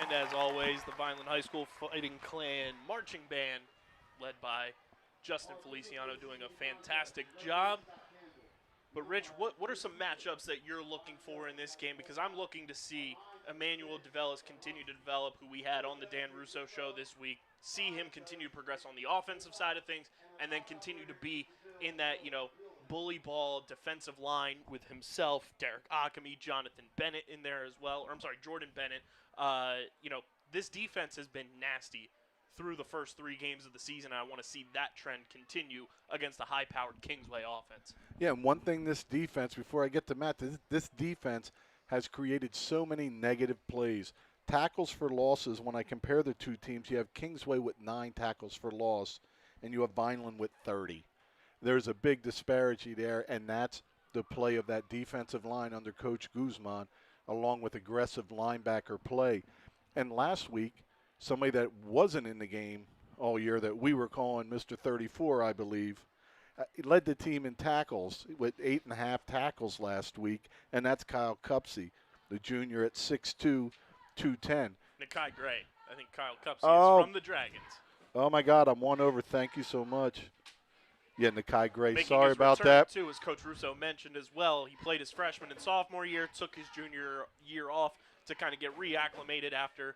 And as always, the Vineland High School Fighting Clan Marching Band, led by Justin Feliciano, doing a fantastic job. But Rich, what are some matchups that you're looking for in this game? Because I'm looking to see Emmanuel DeVellis continue to develop, who we had on the Dan Russo show this week, see him continue to progress on the offensive side of things, and then continue to be in that, bully ball defensive line with himself, Derek Akami, Jonathan Bennett in there as well, or I'm sorry, Jordan Bennett. This defense has been nasty through the first 3 games of the season. I want to see that trend continue against a high-powered Kingsway offense. Yeah, and one thing this defense, before I get to Matt, this defense has created so many negative plays. Tackles for losses, when I compare the two teams, you have Kingsway with 9 tackles for loss, and you have Vineland with 30. There's a big disparity there, and that's the play of that defensive line under Coach Guzman, along with aggressive linebacker play. And last week, somebody that wasn't in the game all year that we were calling Mr. 34, I believe, he led the team in tackles with 8.5 tackles last week, and that's Kyle Cupsey, the junior at 6'2", 210. Nakai Gray. I think Kyle Cupsey is from the Dragons. Oh, my God, I'm one over. Thank you so much. Yeah, Nakai Gray. Making Sorry his about return, that. too, as Coach Russo mentioned as well. He played his freshman and sophomore year, took his junior year off to kind of get reacclimated after,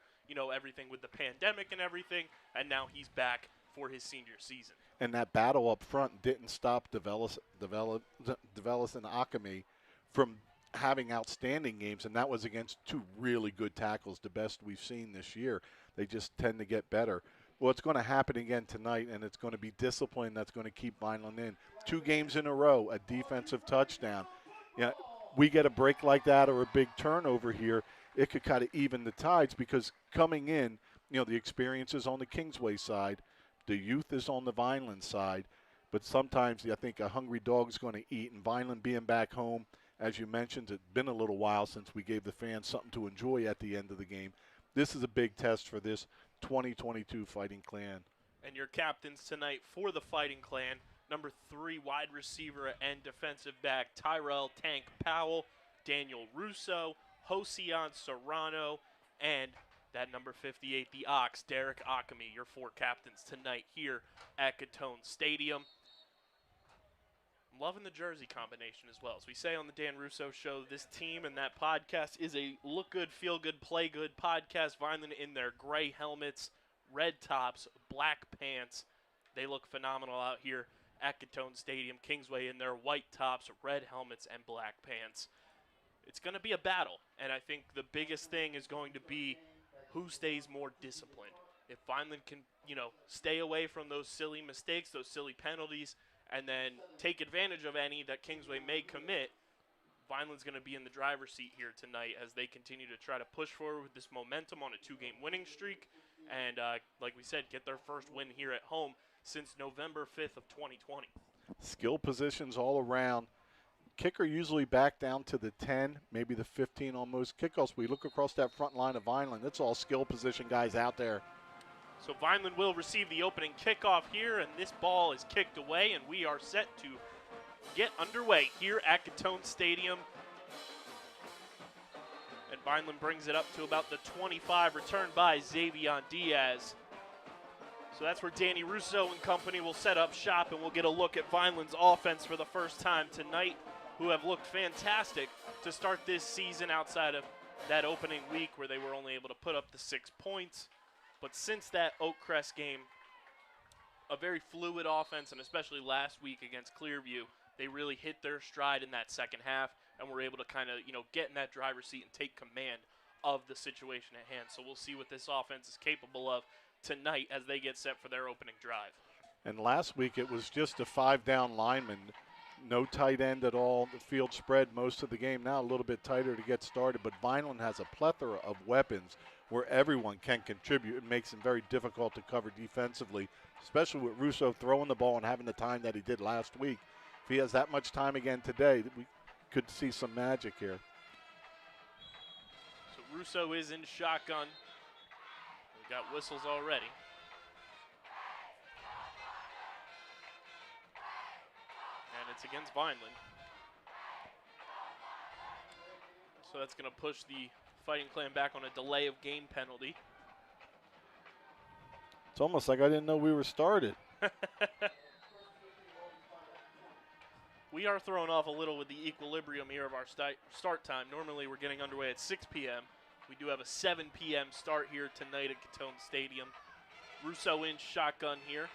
everything with the pandemic and everything, and now he's back for his senior season. And that battle up front didn't stop DeVellis and Akami from having outstanding games, and that was against 2 really good tackles, the best we've seen this year. They just tend to get better. Well, it's going to happen again tonight, and it's going to be discipline that's going to keep Vineland in. 2 games in a row, a defensive touchdown. We get a break like that or a big turnover here, it could kind of even the tides, because coming in, the experience is on the Kingsway side. The youth is on the Vineland side, but sometimes I think a hungry dog's going to eat, and Vineland being back home, as you mentioned, it's been a little while since we gave the fans something to enjoy at the end of the game. This is a big test for this 2022 Fighting Clan. And your captains tonight for the Fighting Clan, number 3 wide receiver and defensive back Tyrell Tank Powell, Daniel Russo, Joseon Serrano, and that number 58, the Ox, Derek Akami, your 4 captains tonight here at Gittone Stadium. I'm loving the jersey combination as well. As we say on the Dan Russo show, this team and that podcast is a look good, feel good, play good podcast. Vineland in their gray helmets, red tops, black pants. They look phenomenal out here at Gittone Stadium. Kingsway in their white tops, red helmets, and black pants. It's going to be a battle, and I think the biggest thing is going to be who stays more disciplined. If Vineland can, stay away from those silly mistakes, those silly penalties, and then take advantage of any that Kingsway may commit, Vineland's going to be in the driver's seat here tonight as they continue to try to push forward with this momentum on a 2-game winning streak, and like we said, get their first win here at home since November 5th of 2020. Skill positions all around. Kicker usually back down to the 10, maybe the 15 on most kickoffs. We look across that front line of Vineland. It's all skill position guys out there. So Vineland will receive the opening kickoff here, and this ball is kicked away, and we are set to get underway here at Gittone Stadium. And Vineland brings it up to about the 25, returned by Xavier Diaz. So that's where Danny Russo and company will set up shop, and we'll get a look at Vineland's offense for the first time tonight, who have looked fantastic to start this season outside of that opening week where they were only able to put up the 6 points. But since that Oakcrest game, a very fluid offense, and especially last week against Clearview, they really hit their stride in that second half and were able to kind of, get in that driver's seat and take command of the situation at hand. So we'll see what this offense is capable of tonight as they get set for their opening drive. And last week it was just a 5-down lineman, no tight end at all. The field spread most of the game. Now a little bit tighter to get started, but Vineland has a plethora of weapons where everyone can contribute. It makes it very difficult to cover defensively, especially with Russo throwing the ball and having the time that he did last week. If he has that much time again today, we could see some magic here. So Russo is in shotgun. We got whistles already. And it's against Vineland. So that's going to push the Fighting Clan back on a delay of game penalty. It's almost like I didn't know we were started. We are thrown off a little with the equilibrium here of our start time. Normally we're getting underway at 6 p.m. We do have a 7 p.m. start here tonight at Gittone Stadium. Russo in shotgun here.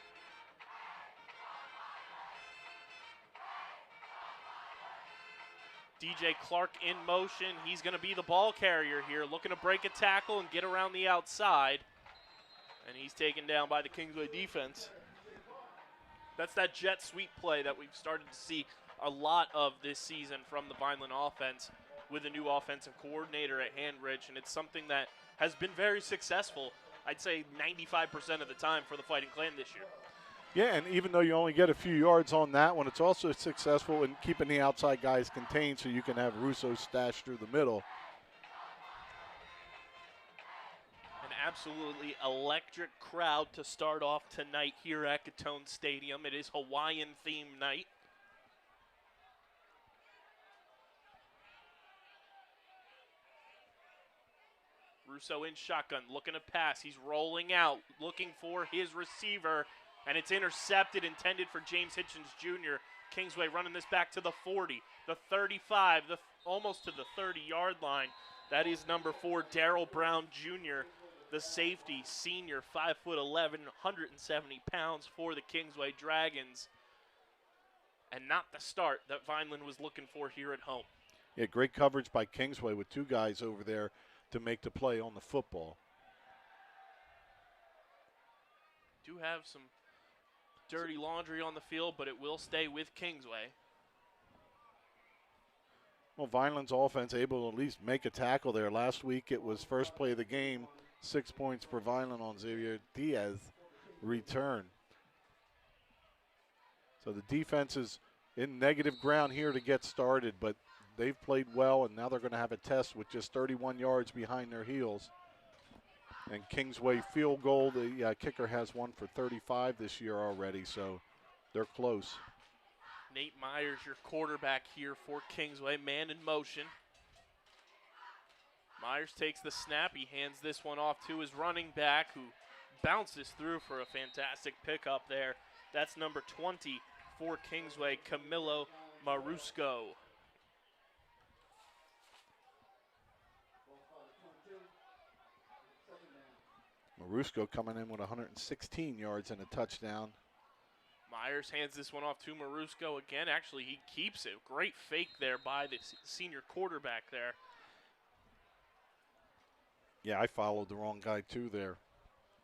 DJ Clark in motion. He's going to be the ball carrier here, looking to break a tackle and get around the outside. And he's taken down by the Kingsway defense. That's that jet sweep play that we've started to see a lot of this season from the Vineland offense with a new offensive coordinator at Handridge, and it's something that has been very successful, I'd say 95% of the time for the Fighting Clan this year. Yeah, and even though you only get a few yards on that one, it's also successful in keeping the outside guys contained so you can have Russo stashed through the middle. An absolutely electric crowd to start off tonight here at Gittone Stadium. It is Hawaiian theme night. Russo in shotgun, looking to pass. He's rolling out, looking for his receiver, and it's intercepted, intended for James Hitchens Jr. Kingsway running this back to the 40, the 35, almost to the 30-yard line. That is number 4, Darryl Brown Jr., the safety, senior, 5'11", 170 pounds for the Kingsway Dragons. And not the start that Vineland was looking for here at home. Yeah, great coverage by Kingsway with 2 guys over there to make the play on the football. Do have some dirty laundry on the field, but it will stay with Kingsway. Well, Vineland's offense able to at least make a tackle there. Last week it was first play of the game, 6 points for Vineland on Xavier Diaz return. So the defense is in negative ground here to get started, but they've played well, and now they're going to have a test with just 31 yards behind their heels. And Kingsway field goal, the kicker has one for 35 this year already, so they're close. Nate Myers, your quarterback here for Kingsway, man in motion. Myers takes the snap. He hands this one off to his running back, who bounces through for a fantastic pickup there. That's number 20 for Kingsway, Camilo Marusco. Marusco coming in with 116 yards and a touchdown. Myers hands this one off to Marusco again. Actually, he keeps it. Great fake there by the senior quarterback there. Yeah, I followed the wrong guy too there.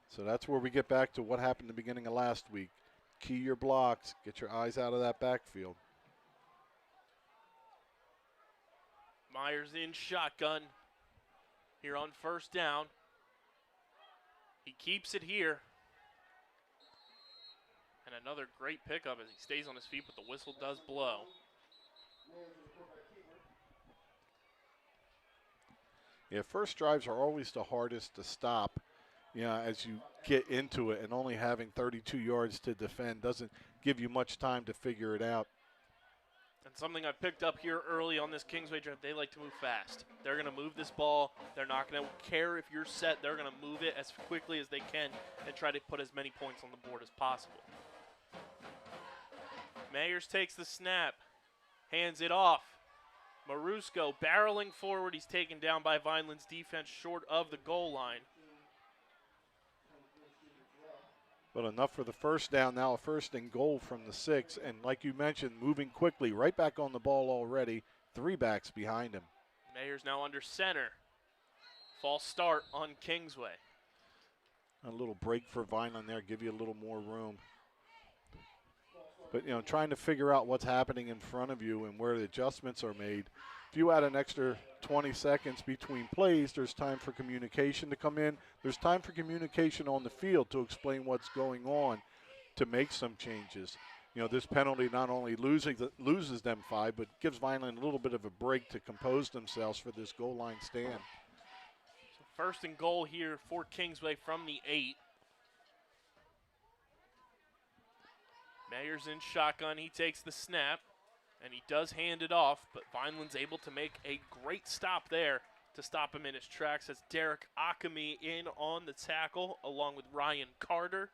So that's where we get back to what happened at the beginning of last week. Key your blocks. Get your eyes out of that backfield. Myers in shotgun here on first down. He keeps it here. And another great pickup as he stays on his feet, but the whistle does blow. Yeah, first drives are always the hardest to stop, as you get into it, and only having 32 yards to defend doesn't give you much time to figure it out. And something I picked up here early on this Kingsway drive, they like to move fast. They're going to move this ball. They're not going to care if you're set. They're going to move it as quickly as they can and try to put as many points on the board as possible. Mayers takes the snap, hands it off. Marusco barreling forward. He's taken down by Vineland's defense short of the goal line. But enough for the first down. Now a first and goal from the 6. And like you mentioned, moving quickly, right back on the ball already. 3 backs behind him. Mayers now under center. False start on Kingsway. A little break for Vineland there, give you a little more room. But, trying to figure out what's happening in front of you and where the adjustments are made. If you add an extra 20 seconds between plays, there's time for communication to come in. There's time for communication on the field to explain what's going on, to make some changes. This penalty not only loses them 5, but gives Vineland a little bit of a break to compose themselves for this goal line stand. So first and goal here for Kingsway from the 8. Mayers in shotgun. He takes the snap, and he does hand it off, but Vineland's able to make a great stop there to stop him in his tracks. That's Derek Akami in on the tackle, along with Ryan Carter.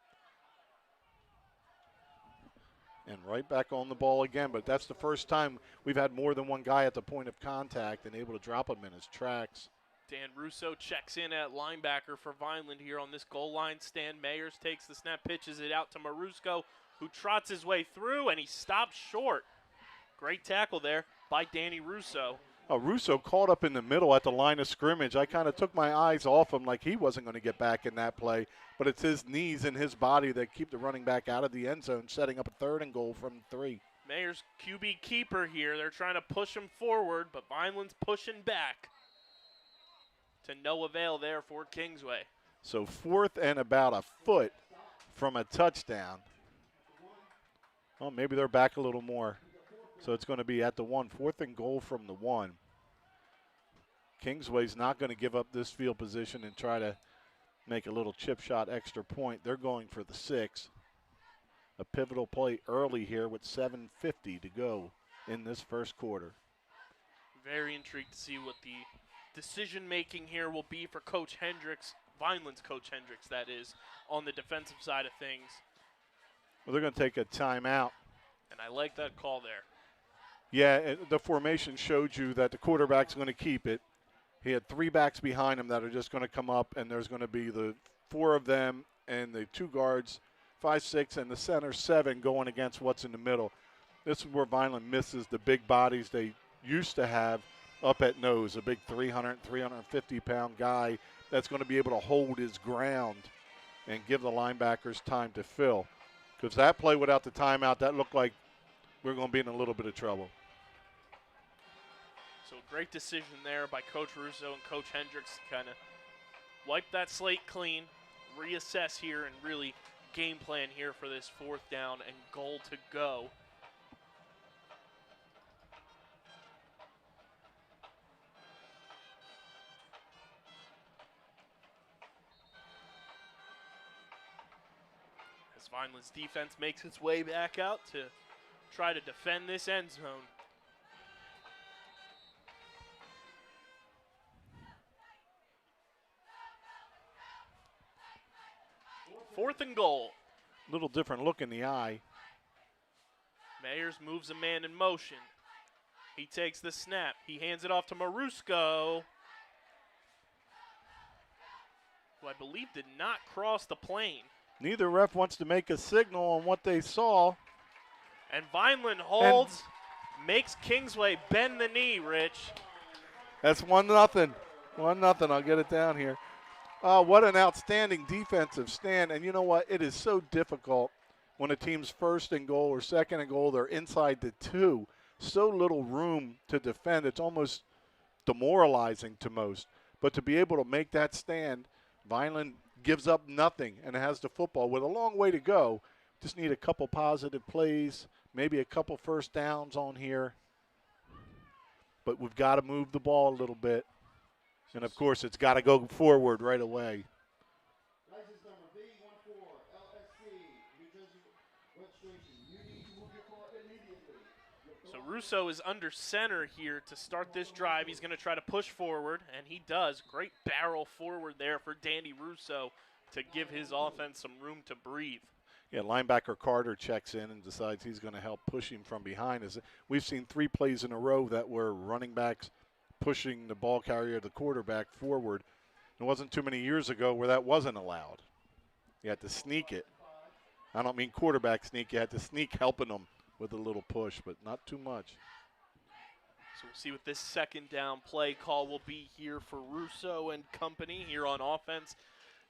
And right back on the ball again, but that's the first time we've had more than one guy at the point of contact and able to drop him in his tracks. Dan Russo checks in at linebacker for Vineland here on this goal line stand. Mayers takes the snap, pitches it out to Marusco, who trots his way through, and he stops short. Great tackle there by Danny Russo. Russo caught up in the middle at the line of scrimmage. I kind of took my eyes off him like he wasn't going to get back in that play, but it's his knees and his body that keep the running back out of the end zone, setting up a 3rd and goal from 3. Mayers QB keeper here. They're trying to push him forward, but Vineland's pushing back. To no avail there for Kingsway. So 4th and about a foot from a touchdown. Well, maybe they're back a little more. So it's going to be at the 1, 4th and goal from the 1. Kingsway's not going to give up this field position and try to make a little chip shot extra point. They're going for the 6. A pivotal play early here with 7:50 to go in this first quarter. Very intrigued to see what the decision-making here will be for Coach Hendricks, Vineland's Coach Hendricks, that is, on the defensive side of things. Well, they're going to take a timeout. And I like that call there. Yeah, the formation showed you that the quarterback's going to keep it. He had 3 backs behind him that are just going to come up, and there's going to be the 4 of them and the 2 guards, 5, 6, and the center 7 going against what's in the middle. This is where Vineland misses the big bodies they used to have up at nose, a big 350-pound guy that's going to be able to hold his ground and give the linebackers time to fill. Because that play without the timeout, that looked like we're going to be in a little bit of trouble. So great decision there by Coach Russo and Coach Hendricks to kind of wipe that slate clean, reassess here, and really game plan here for this 4th down and goal to go. As Vineland's defense makes its way back out to try to defend this end zone. Fourth and goal. Little different look in the eye. Mayers moves a man in motion. He takes the snap. He hands it off to Marusco, who I believe did not cross the plane. Neither ref wants to make a signal on what they saw. And Vineland holds, makes Kingsway bend the knee, Rich. That's 1-0. 1-0. I'll get it down here. What an outstanding defensive stand. And you know what? It is so difficult when a team's 1st and goal or 2nd and goal, they're inside the 2. So little room to defend. It's almost demoralizing to most. But to be able to make that stand, Vineland gives up nothing and has the football with a long way to go. Just need a couple positive plays, maybe a couple first downs on here. But we've got to move the ball a little bit. And, of course, it's got to go forward right away. License number B14 LSC, New Jersey registration. You need to move your car immediately. So Russo is under center here to start this drive. He's going to try to push forward, and he does. Great barrel forward there for Danny Russo to give his offense some room to breathe. Yeah, linebacker Carter checks in and decides he's going to help push him from behind. We've seen 3 plays in a row that were running backs pushing the ball carrier, the quarterback, forward. It wasn't too many years ago where that wasn't allowed. You had to sneak it. I don't mean quarterback sneak. You had to sneak helping them with a little push, but not too much. So we'll see what this 2nd down play call will be here for Russo and company here on offense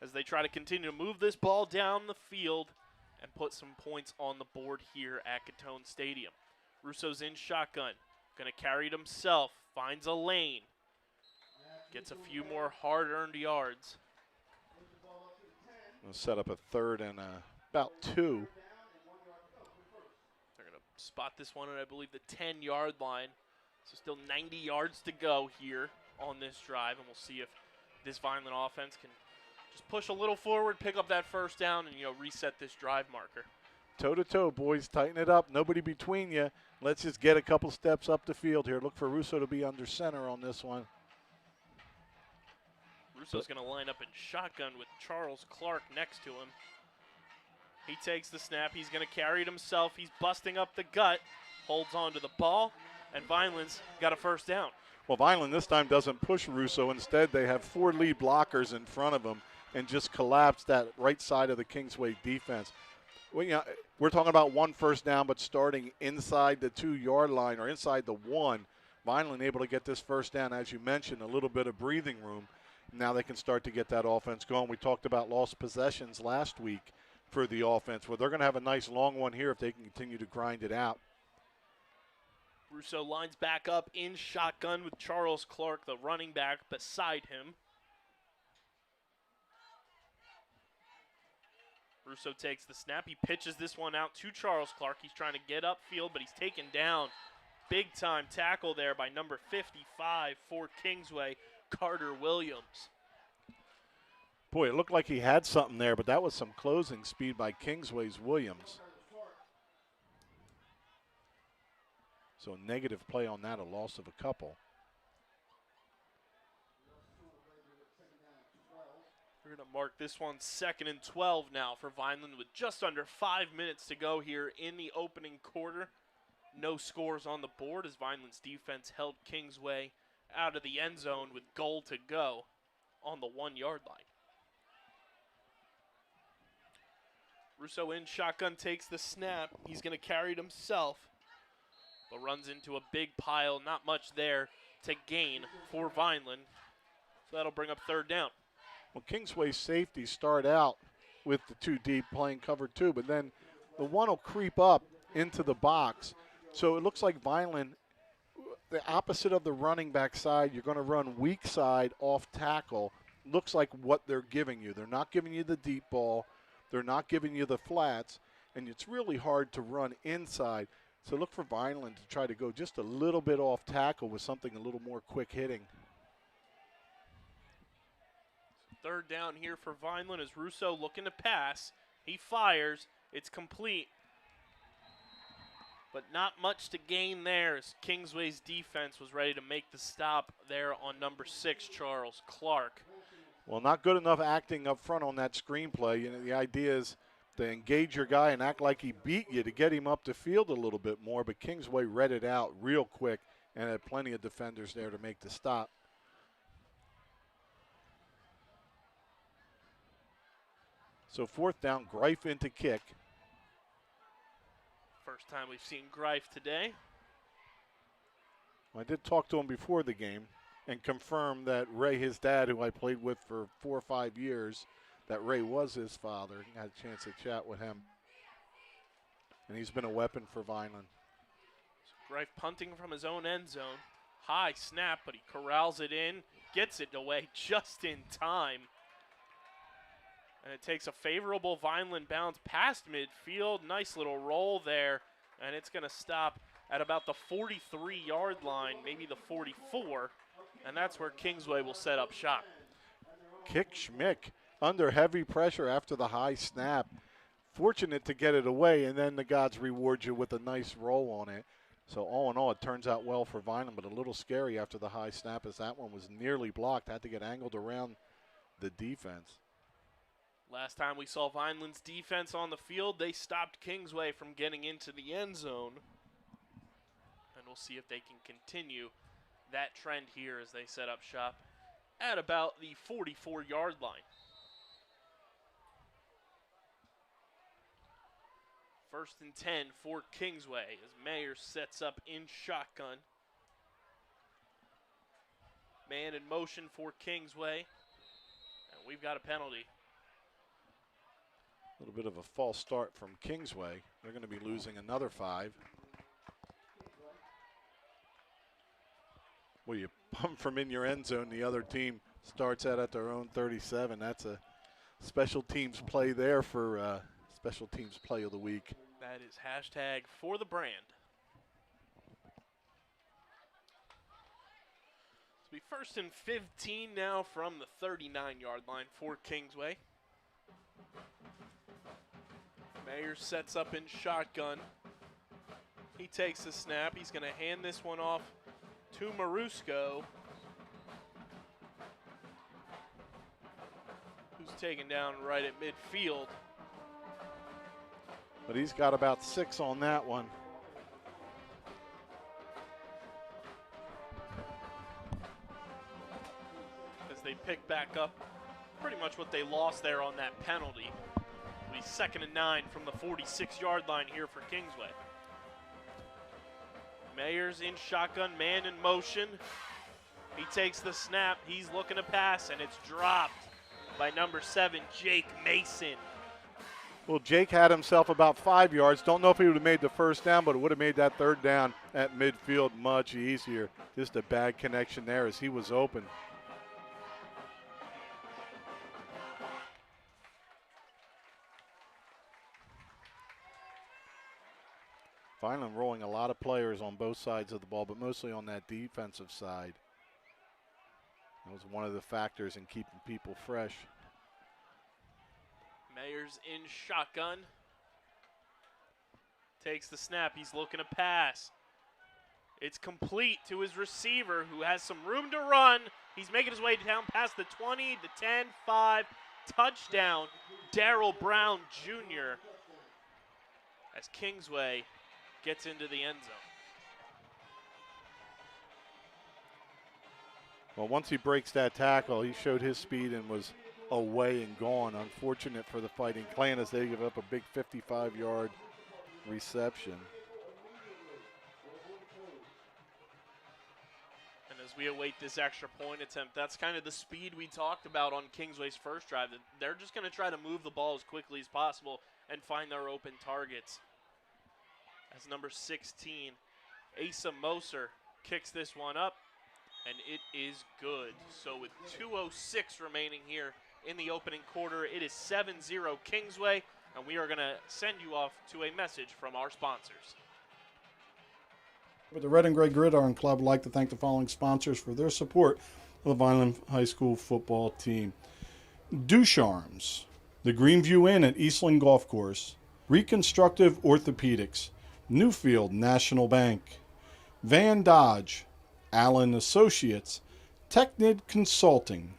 as they try to continue to move this ball down the field and put some points on the board here at Gittone Stadium. Russo's in shotgun, going to carry it himself, finds a lane, gets a few more hard-earned yards. We'll set up a 3rd and about 2. They're going to spot this one at, I believe, the 10-yard line. So still 90 yards to go here on this drive, and we'll see if this Vineland offense can just push a little forward, pick up that first down, and, reset this drive marker. Toe-to-toe, boys. Tighten it up. Nobody between you. Let's just get a couple steps up the field here. Look for Russo to be under center on this one. Russo's going to line up in shotgun with Charles Clark next to him. He takes the snap. He's going to carry it himself. He's busting up the gut, holds on to the ball, and Vineland's got a first down. Well, Vineland this time doesn't push Russo. Instead, they have 4 lead blockers in front of them and just collapse that right side of the Kingsway defense. Well, you know, we're talking about 1 first down, but starting inside the 2-yard line or inside the 1, Vineland able to get this first down. As you mentioned, a little bit of breathing room. Now they can start to get that offense going. We talked about lost possessions last week for the offense. Well, they're going to have a nice long one here if they can continue to grind it out. Russo lines back up in shotgun with Charles Clark, the running back, beside him. Russo takes the snap. He pitches this one out to Charles Clark. He's trying to get upfield, but he's taken down. Big-time tackle there by number 55 for Kingsway, Carter Williams. Boy, it looked like he had something there, but that was some closing speed by Kingsway's Williams. So a negative play on that, a loss of a couple. We're going to mark this one 2nd and 12 now for Vineland with just under 5 minutes to go here in the opening quarter. No scores on the board as Vineland's defense held Kingsway out of the end zone with goal to go on the 1-yard line. Russo in shotgun takes the snap. He's going to carry it himself, but runs into a big pile. Not much there to gain for Vineland. So that'll bring up 3rd down. Well, Kingsway's safeties start out with the 2 deep playing cover 2, but then the 1 will creep up into the box. So it looks like Vineland, the opposite of the running back side, you're going to run weak side off tackle. Looks like what they're giving you. They're not giving you the deep ball. They're not giving you the flats, and it's really hard to run inside. So look for Vineland to try to go just a little bit off tackle with something a little more quick hitting. 3rd down here for Vineland as Russo looking to pass. He fires. It's complete. But not much to gain there as Kingsway's defense was ready to make the stop there on number 6, Charles Clark. Well, not good enough acting up front on that screenplay. You know, the idea is to engage your guy and act like he beat you to get him up the field a little bit more, but Kingsway read it out real quick and had plenty of defenders there to make the stop. So 4th down, Greif into kick. First time we've seen Greif today. I did talk to him before the game and confirm that Ray, his dad, who I played with for 4 or 5 years, that Ray was his father. I had a chance to chat with him. And he's been a weapon for Vineland. Greif punting from his own end zone. High snap, but he corrals it in, gets it away just in time. And it takes a favorable Vineland bounce past midfield. Nice little roll there. And it's going to stop at about the 43-yard line, maybe the 44. And that's where Kingsway will set up shop. Kick Schmick under heavy pressure after the high snap. Fortunate to get it away, and then the gods reward you with a nice roll on it. So all in all, it turns out well for Vineland, but a little scary after the high snap as that one was nearly blocked. Had to get angled around the defense. Last time we saw Vineland's defense on the field, they stopped Kingsway from getting into the end zone. And we'll see if they can continue that trend here as they set up shop at about the 44-yard line. 1st and 10 for Kingsway as Mayer sets up in shotgun. Man in motion for Kingsway. And we've got a penalty. A little bit of a false start from Kingsway. They're going to be losing another 5. Well, you pump from in your end zone. The other team starts out at their own 37. That's a special teams play there for special teams play of the week. That is hashtag for the brand. It'll be 1st and 15 now from the 39-yard line for Kingsway. Mayer sets up in shotgun. He takes the snap. He's going to hand this one off to Marusco. taken down right at midfield. But he's got about 6 on that one. As they pick back up pretty much what they lost there on that penalty. It'll be 2nd and 9 from the 46-yard line here for Kingsway. Mayers in shotgun, man in motion. He takes the snap, he's looking to pass, and it's dropped by number 7, Jake Mason. Well, Jake had himself about 5 yards. Don't know if he would have made the first down, but it would have made that 3rd down at midfield much easier. Just a bad connection there as he was open. Vineland rolling a lot of players on both sides of the ball, but mostly on that defensive side. That was one of the factors in keeping people fresh. Mayers in shotgun. Takes the snap, he's looking to pass. It's complete to his receiver who has some room to run. He's making his way down past the 20, the 10, 5. Touchdown, Darrell Brown Jr. as Kingsway gets into the end zone. Well, once he breaks that tackle, he showed his speed and was away and gone. Unfortunate for the Fighting Clan as they give up a big 55-yard reception. And as we await this extra point attempt, that's kind of the speed we talked about on Kingsway's first drive. They're just going to try to move the ball as quickly as possible and find their open targets. As number 16, Asa Moser kicks this one up, and it is good. So with 2:06 remaining here in the opening quarter, it is 7-0 Kingsway, and we are going to send you off to a message from our sponsors. The Red and Gray Gridiron Club would like to thank the following sponsors for their support of the Vineland High School football team. Ducharmes, the Greenview Inn at Eastland Golf Course, Reconstructive Orthopedics, Newfield National Bank, Van Dodge, Allen Associates, Technid Consulting,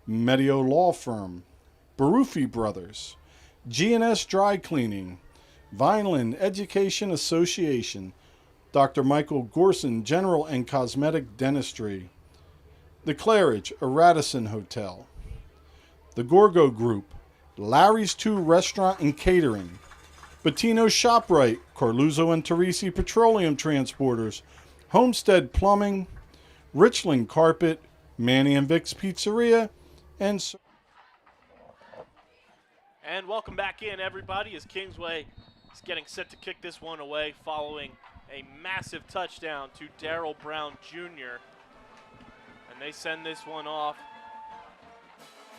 Medio Law Firm, Barufi Brothers, G&S Dry Cleaning, Vineland Education Association, Dr. Michael Gorson General and Cosmetic Dentistry, The Claridge, a Radisson Hotel, The Gorgo Group, Larry's 2 Restaurant and Catering, Bettino ShopRite, Carluzzo and Teresi Petroleum Transporters, Homestead Plumbing, Richland Carpet, Manny and Vic's Pizzeria, and welcome back in, everybody, as Kingsway is getting set to kick this one away following a massive touchdown to Darrell Brown Jr. And they send this one off.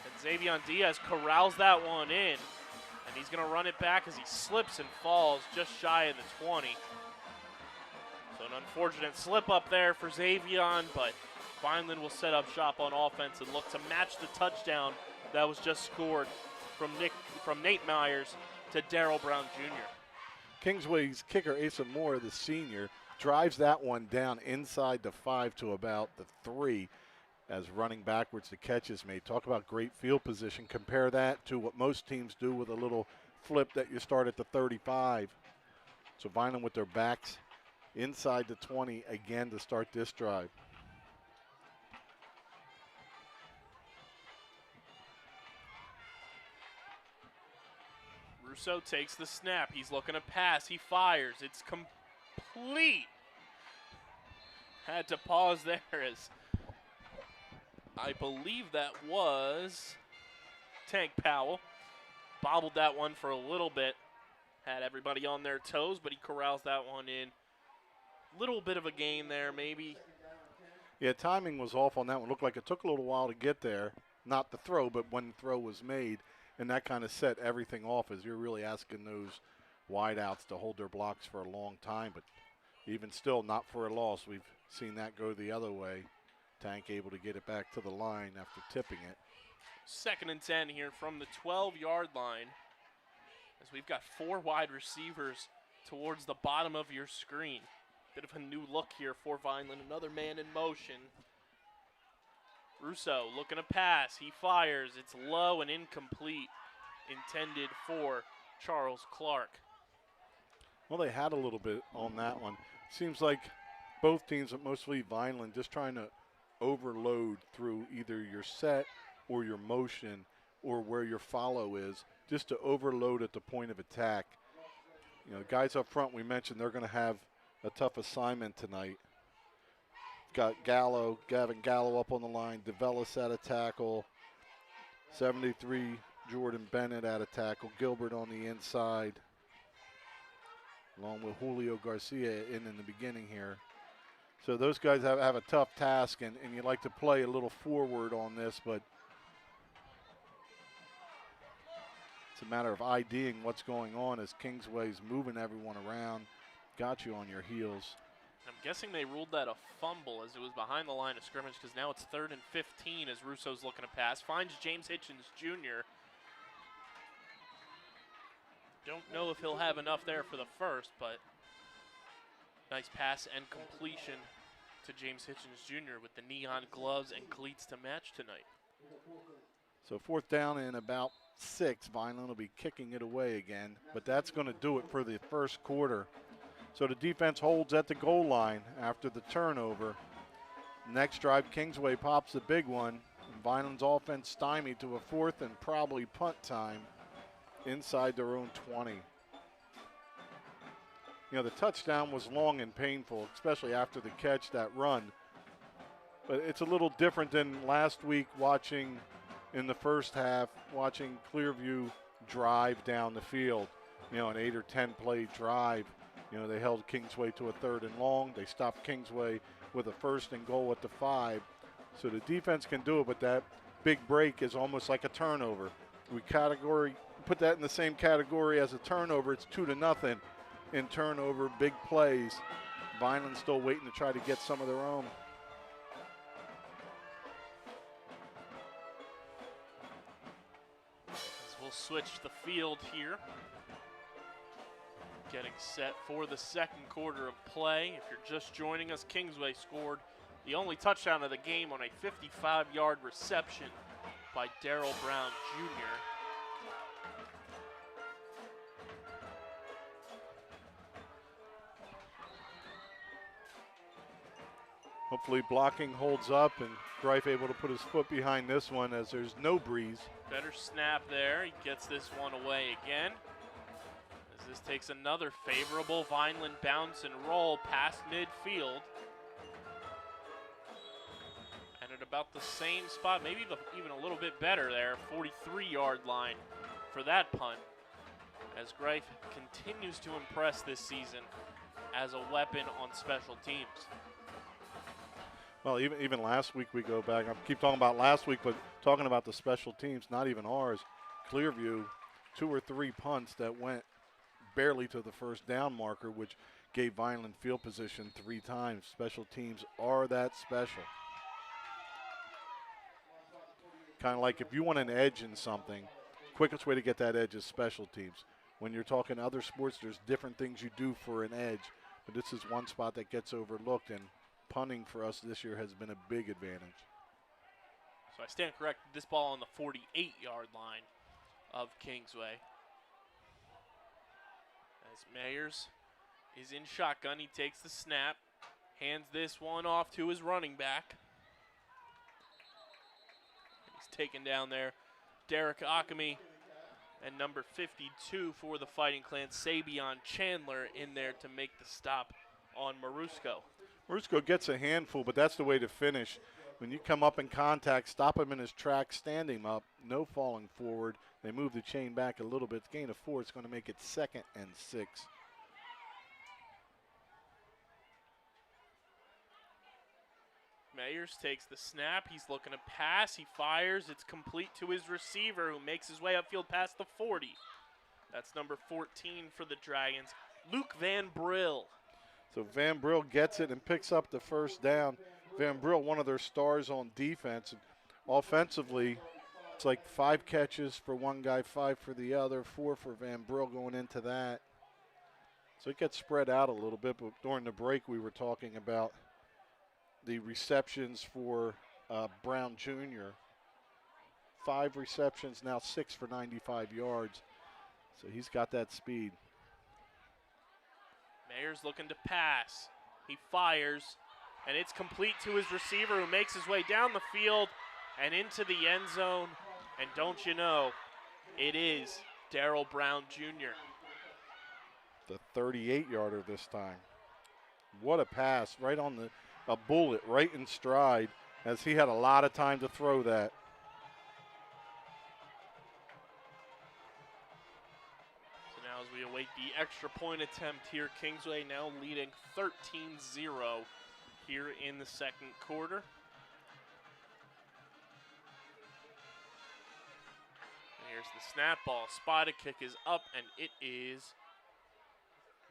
And Xavier Diaz corrals that one in. And he's going to run it back as he slips and falls just shy of the 20. So an unfortunate slip up there for Xavier, but Vineland will set up shop on offense and look to match the touchdown that was just scored from Nate Myers to Darrell Brown Jr. Kingsway's kicker, Asa Moore, the senior, drives that one down inside the 5 to about the 3 as running backwards the catch is made. Talk about great field position. Compare that to what most teams do with a little flip that you start at the 35. So Vineland with their backs inside the 20 again to start this drive. Russo takes the snap. He's looking to pass. He fires. It's complete. Had to pause there as I believe that was Tank Powell. Bobbled that one for a little bit. Had everybody on their toes, but he corrals that one in. Little bit of a gain there, maybe. Yeah, timing was off on that one. Looked like it took a little while to get there. Not the throw, but when the throw was made. And that kind of set everything off as you're really asking those wideouts to hold their blocks for a long time. But even still, not for a loss. We've seen that go the other way. Tank able to get it back to the line after tipping it. 2nd and 10 here from the 12-yard line. As we've got 4 wide receivers towards the bottom of your screen. Bit of a new look here for Vineland. Another man in motion. Russo looking to pass. He fires. It's low and incomplete. Intended for Charles Clark. Well, they had a little bit on that one. Seems like both teams, but mostly Vineland, just trying to overload through either your set or your motion or where your follow is, just to overload at the point of attack. You know, guys up front, we mentioned they're going to have a tough assignment tonight. Got Gavin Gallo up on the line, DeVellis at a tackle, 73 Jordan Bennett at a tackle, Gilbert on the inside, along with Julio Garcia in the beginning here. So those guys have a tough task, and you like to play a little forward on this, but it's a matter of IDing what's going on as Kingsway's moving everyone around, got you on your heels. I'm guessing they ruled that a fumble as it was behind the line of scrimmage, because now it's 3rd and 15 as Russo's looking to pass. Finds James Hitchens Jr. Don't know if he'll have enough there for the first, but nice pass and completion to James Hitchens Jr. with the neon gloves and cleats to match tonight. So 4th down and about 6. Vineland will be kicking it away again, but that's going to do it for the first quarter. So the defense holds at the goal line after the turnover. Next drive, Kingsway pops the big one. Vineland's offense stymied to a 4th and probably punt time inside their own 20. You know, the touchdown was long and painful, especially after the catch, that run. But it's a little different than last week watching in the first half, watching Clearview drive down the field. You know, an 8 or 10 play drive. You know, they held Kingsway to a 3rd and long. They stopped Kingsway with a 1st and goal at the 5. So the defense can do it, but that big break is almost like a turnover. We put that in the same category as a turnover. It's 2-0 in turnover, big plays. Vineland still waiting to try to get some of their own. As we'll switch the field here. Getting set for the second quarter of play. If you're just joining us, Kingsway scored the only touchdown of the game on a 55-yard reception by Darrell Brown Jr. Hopefully blocking holds up and Greif able to put his foot behind this one as there's no breeze. Better snap there. He gets this one away again. As this takes another favorable Vineland bounce and roll past midfield. And at about the same spot, maybe even a little bit better there, 43-yard line for that punt. As Greif continues to impress this season as a weapon on special teams. Well, even last week we go back. I keep talking about last week, but talking about the special teams, not even ours. Clearview, 2 or 3 punts that went barely to the first down marker, which gave Vineland field position 3 times. Special teams are that special. Kind of like if you want an edge in something, quickest way to get that edge is special teams. When you're talking other sports, there's different things you do for an edge, but this is one spot that gets overlooked, and punting for us this year has been a big advantage. So I stand corrected. This ball on the 48-yard line of Kingsway. As Mayers is in shotgun, he takes the snap, hands this one off to his running back. He's taken down there. Derek Akami and number 52 for the Fighting Clan, Sabion Chandler, in there to make the stop on Marusco. Marusco gets a handful, but that's the way to finish. When you come up in contact, stop him in his tracks, stand him up, no falling forward. They move the chain back a little bit. Gain of 4, it's going to make it 2nd and 6. Mayers takes the snap. He's looking to pass. He fires. It's complete to his receiver, who makes his way upfield past the 40. That's number 14 for the Dragons, Luke Van Brill. So Van Brill gets it and picks up the first down. Van Brill, one of their stars on defense. And offensively, it's like 5 catches for one guy, 5 for the other, 4 for Van Brill going into that. So it gets spread out a little bit, but during the break we were talking about the receptions for Brown Jr. 5 receptions, now 6 for 95 yards. So he's got that speed. Mayer's looking to pass. He fires, and it's complete to his receiver, who makes his way down the field and into the end zone. And don't you know, it is Darryl Brown Jr. The 38-yarder this time. What a pass, right on a bullet, right in stride, as he had a lot of time to throw that. So now as we await the extra point attempt here, Kingsway now leading 13-0 here in the second quarter. Here's the snap ball. Spotted kick is up, and it is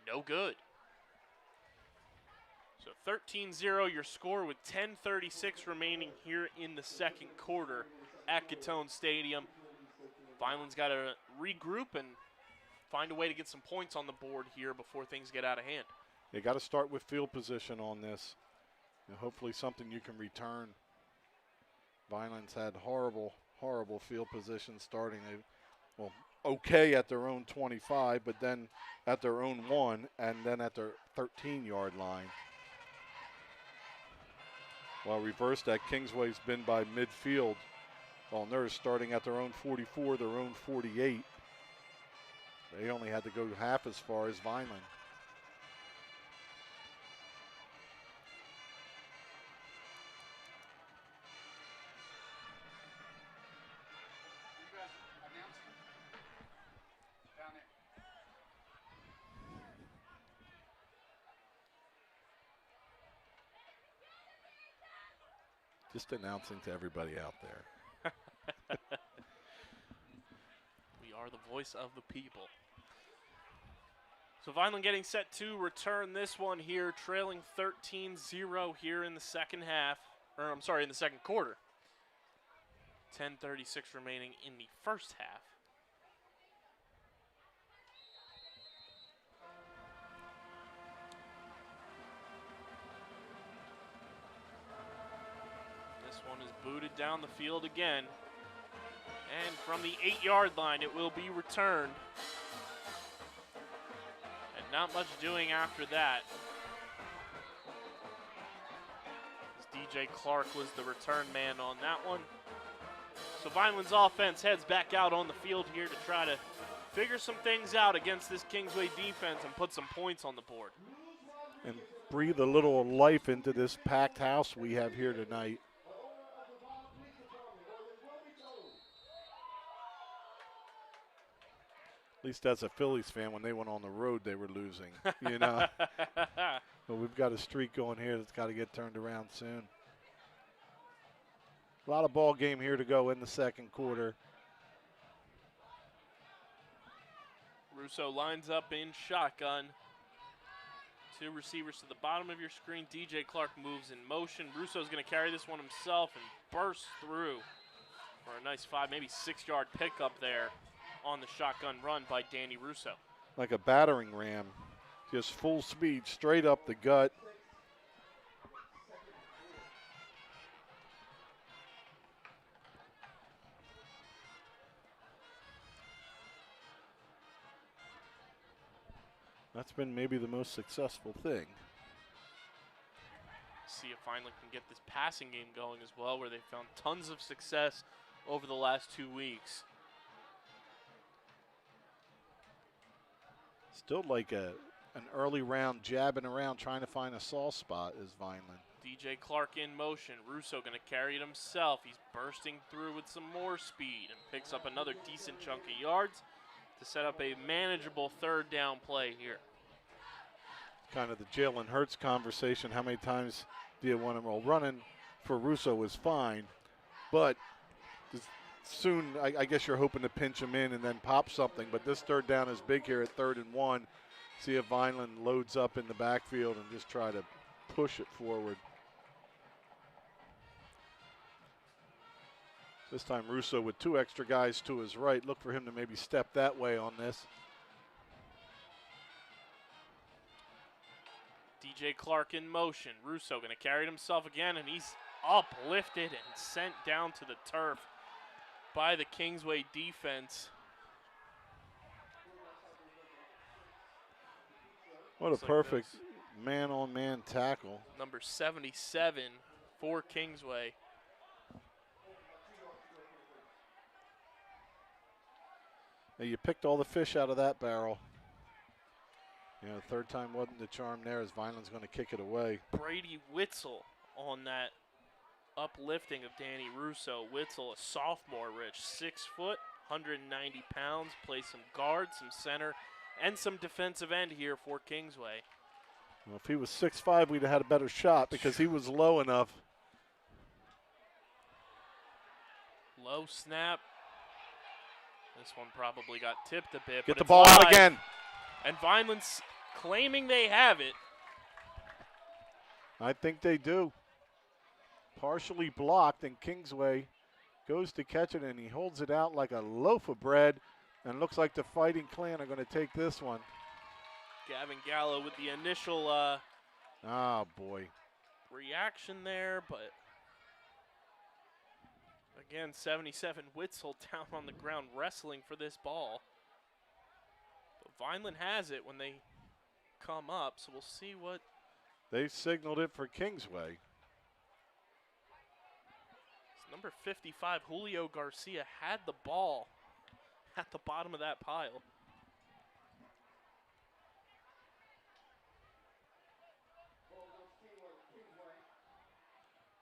no good. So 13-0 your score with 10:36 remaining here in the second quarter at Gittone Stadium. Vineland's got to regroup and find a way to get some points on the board here before things get out of hand. They got to start with field position on this. And hopefully something you can return. Vineland's had horrible field position starting. Well, okay at their own 25, but then at their own 1, and then at their 13-yard line. While reversed at Kingsway's been by midfield. Well, they're starting at their own 44, their own 48. They only had to go half as far as Vineland. Just announcing to everybody out there. We are the voice of the people. So Vineland getting set to return this one here, trailing 13-0 here in the second half. Or I'm sorry, in the second quarter. 10:36 remaining in the first half. This one is booted down the field again. And from the 8-yard line, it will be returned. And not much doing after that. As DJ Clark was the return man on that one. So Vineland's offense heads back out on the field here to try to figure some things out against this Kingsway defense and put some points on the board. And breathe a little life into this packed house we have here tonight. At least as a Phillies fan, when they went on the road, they were losing, you know. But we've got a streak going here that's got to get turned around soon. A lot of ball game here to go in the second quarter. Russo lines up in shotgun. 2 receivers to the bottom of your screen. DJ Clark moves in motion. Russo's going to carry this one himself and burst through for a nice 5, maybe 6-yard pickup there on the shotgun run by Danny Russo. Like a battering ram, just full speed, straight up the gut. That's been maybe the most successful thing. See if Vineland can get this passing game going as well, where they found tons of success over the last 2 weeks. Still like an early round jabbing around trying to find a soft spot is Vineland. DJ Clark in motion. Russo going to carry it himself. He's bursting through with some more speed and picks up another decent chunk of yards to set up a manageable third down play here. Kind of the Jalen Hurts conversation. How many times do you want him? Well, running for Russo is fine, but soon I guess you're hoping to pinch him in and then pop something. But this third down is big here at 3rd and 1. See if Vineland loads up in the backfield and just try to push it forward. This time Russo with 2 extra guys to his right. Look for him to maybe step that way on this. DJ Clark in motion. Russo going to carry it himself again, and he's uplifted and sent down to the turf by the Kingsway defense. What a Looks like perfect those- man-on-man tackle. Number 77 for Kingsway. Now, you picked all the fish out of that barrel. You know, third time wasn't the charm there as Vineland's going to kick it away. Brady Witzel on that uplifting of Danny Russo. Witzel, a sophomore, Rich, 6 foot, 190 pounds, plays some guard, some center, and some defensive end here for Kingsway. Well, if he was 6'5", we'd have had a better shot because he was low enough. Low snap. This one probably got tipped a bit. Get but the it's ball out live. again. And Vineland's claiming they have it. I think they do. Partially blocked, and Kingsway goes to catch it, and he holds it out like a loaf of bread, and looks like the Fighting Clan are going to take this one. Gavin Gallo with the initial Oh, boy. reaction there, but again, 77 Witzel down on the ground wrestling for this ball. But Vineland has it when they come up, so we'll see what. They signaled it for Kingsway. Number 55, Julio Garcia, had the ball at the bottom of that pile.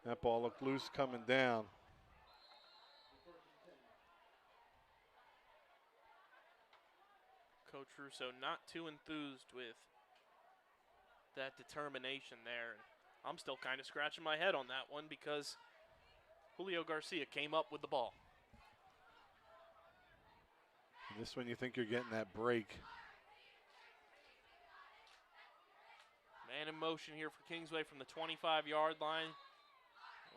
That ball looked loose coming down. Coach Russo not too enthused with that determination there. I'm still kind of scratching my head on that one because Julio Garcia came up with the ball. And this one you think you're getting that break. Man in motion here for Kingsway from the 25-yard line.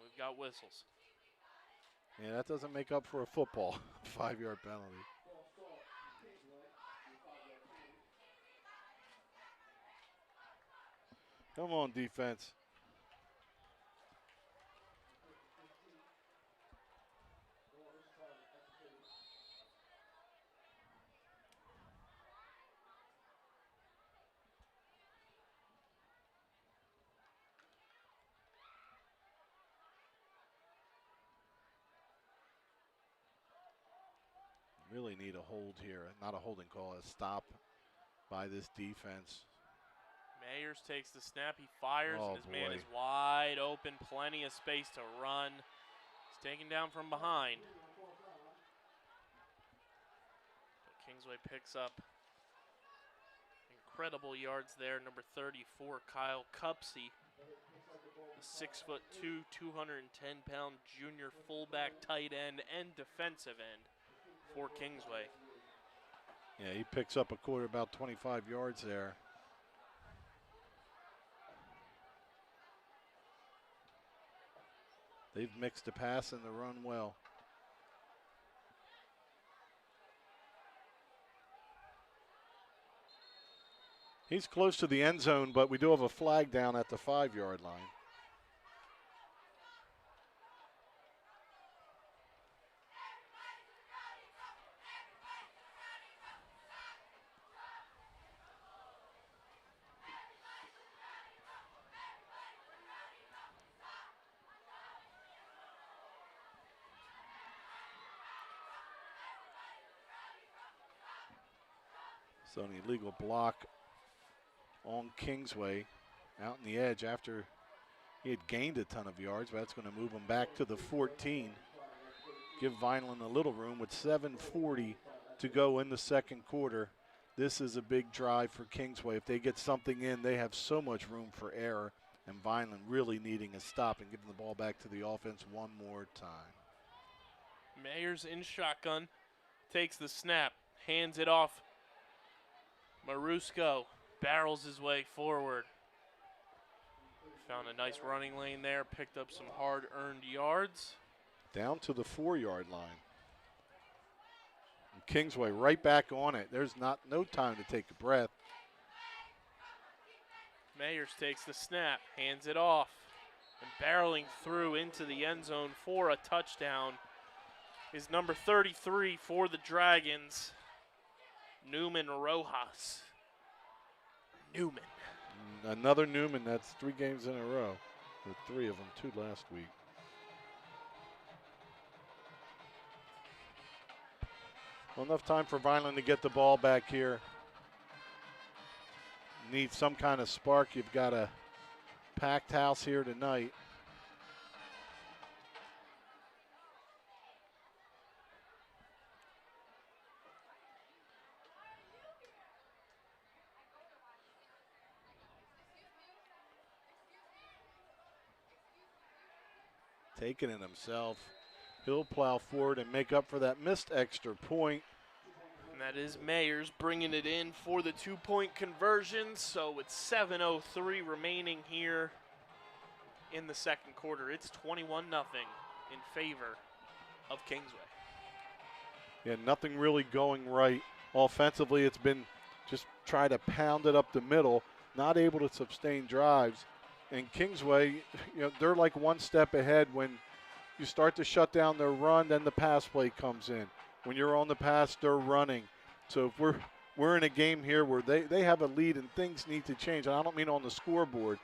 We've got whistles. Yeah, that doesn't make up for a football. 5-yard penalty. Come on, defense. Really need a hold here. Not a holding call, a stop by this defense. Mayers takes the snap, he fires, Oh, and his man boy. is wide open, plenty of space to run. He's taken down from behind. But Kingsway picks up incredible yards there. Number 34, Kyle Cupsey, the 6'2", 210-pound junior fullback, tight end, and defensive end for Kingsway. Yeah, he picks up a quarter, about 25 yards there. They've mixed the pass and the run well. He's close to the end zone, but we do have a flag down at the 5-yard line. So an illegal block on Kingsway out in the edge after he had gained a ton of yards, but that's going to move him back to the 14. Give Vineland a little room with 7:40 to go in the second quarter. This is a big drive for Kingsway. If they get something in, they have so much room for error, and Vineland really needing a stop and giving the ball back to the offense one more time. Mayers in shotgun, takes the snap, hands it off. Marusco barrels his way forward. Found a nice running lane there, picked up some hard-earned yards. Down to the 4-yard line. And Kingsway right back on it. There's no time to take a breath. Mayers takes the snap, hands it off. And barreling through into the end zone for a touchdown is number 33 for the Dragons, Newman Rojas. Newman. Another Newman. That's 3 games in a row. Or 3 of them, 2 last week. Well, enough time for Vineland to get the ball back here. Need some kind of spark. You've got a packed house here tonight. Taking it himself. He'll plow forward and make up for that missed extra point. And that is Mayers bringing it in for the 2-point conversion. So with 7:03 remaining here in the second quarter, it's 21-0 in favor of Kingsway. Yeah, nothing really going right. Offensively, it's been just try to pound it up the middle, not able to sustain drives. And Kingsway, they're like one step ahead. When you start to shut down their run, then the pass play comes in. When you're on the pass, they're running. So if we're in a game here where they have a lead and things need to change, and I don't mean on the scoreboard,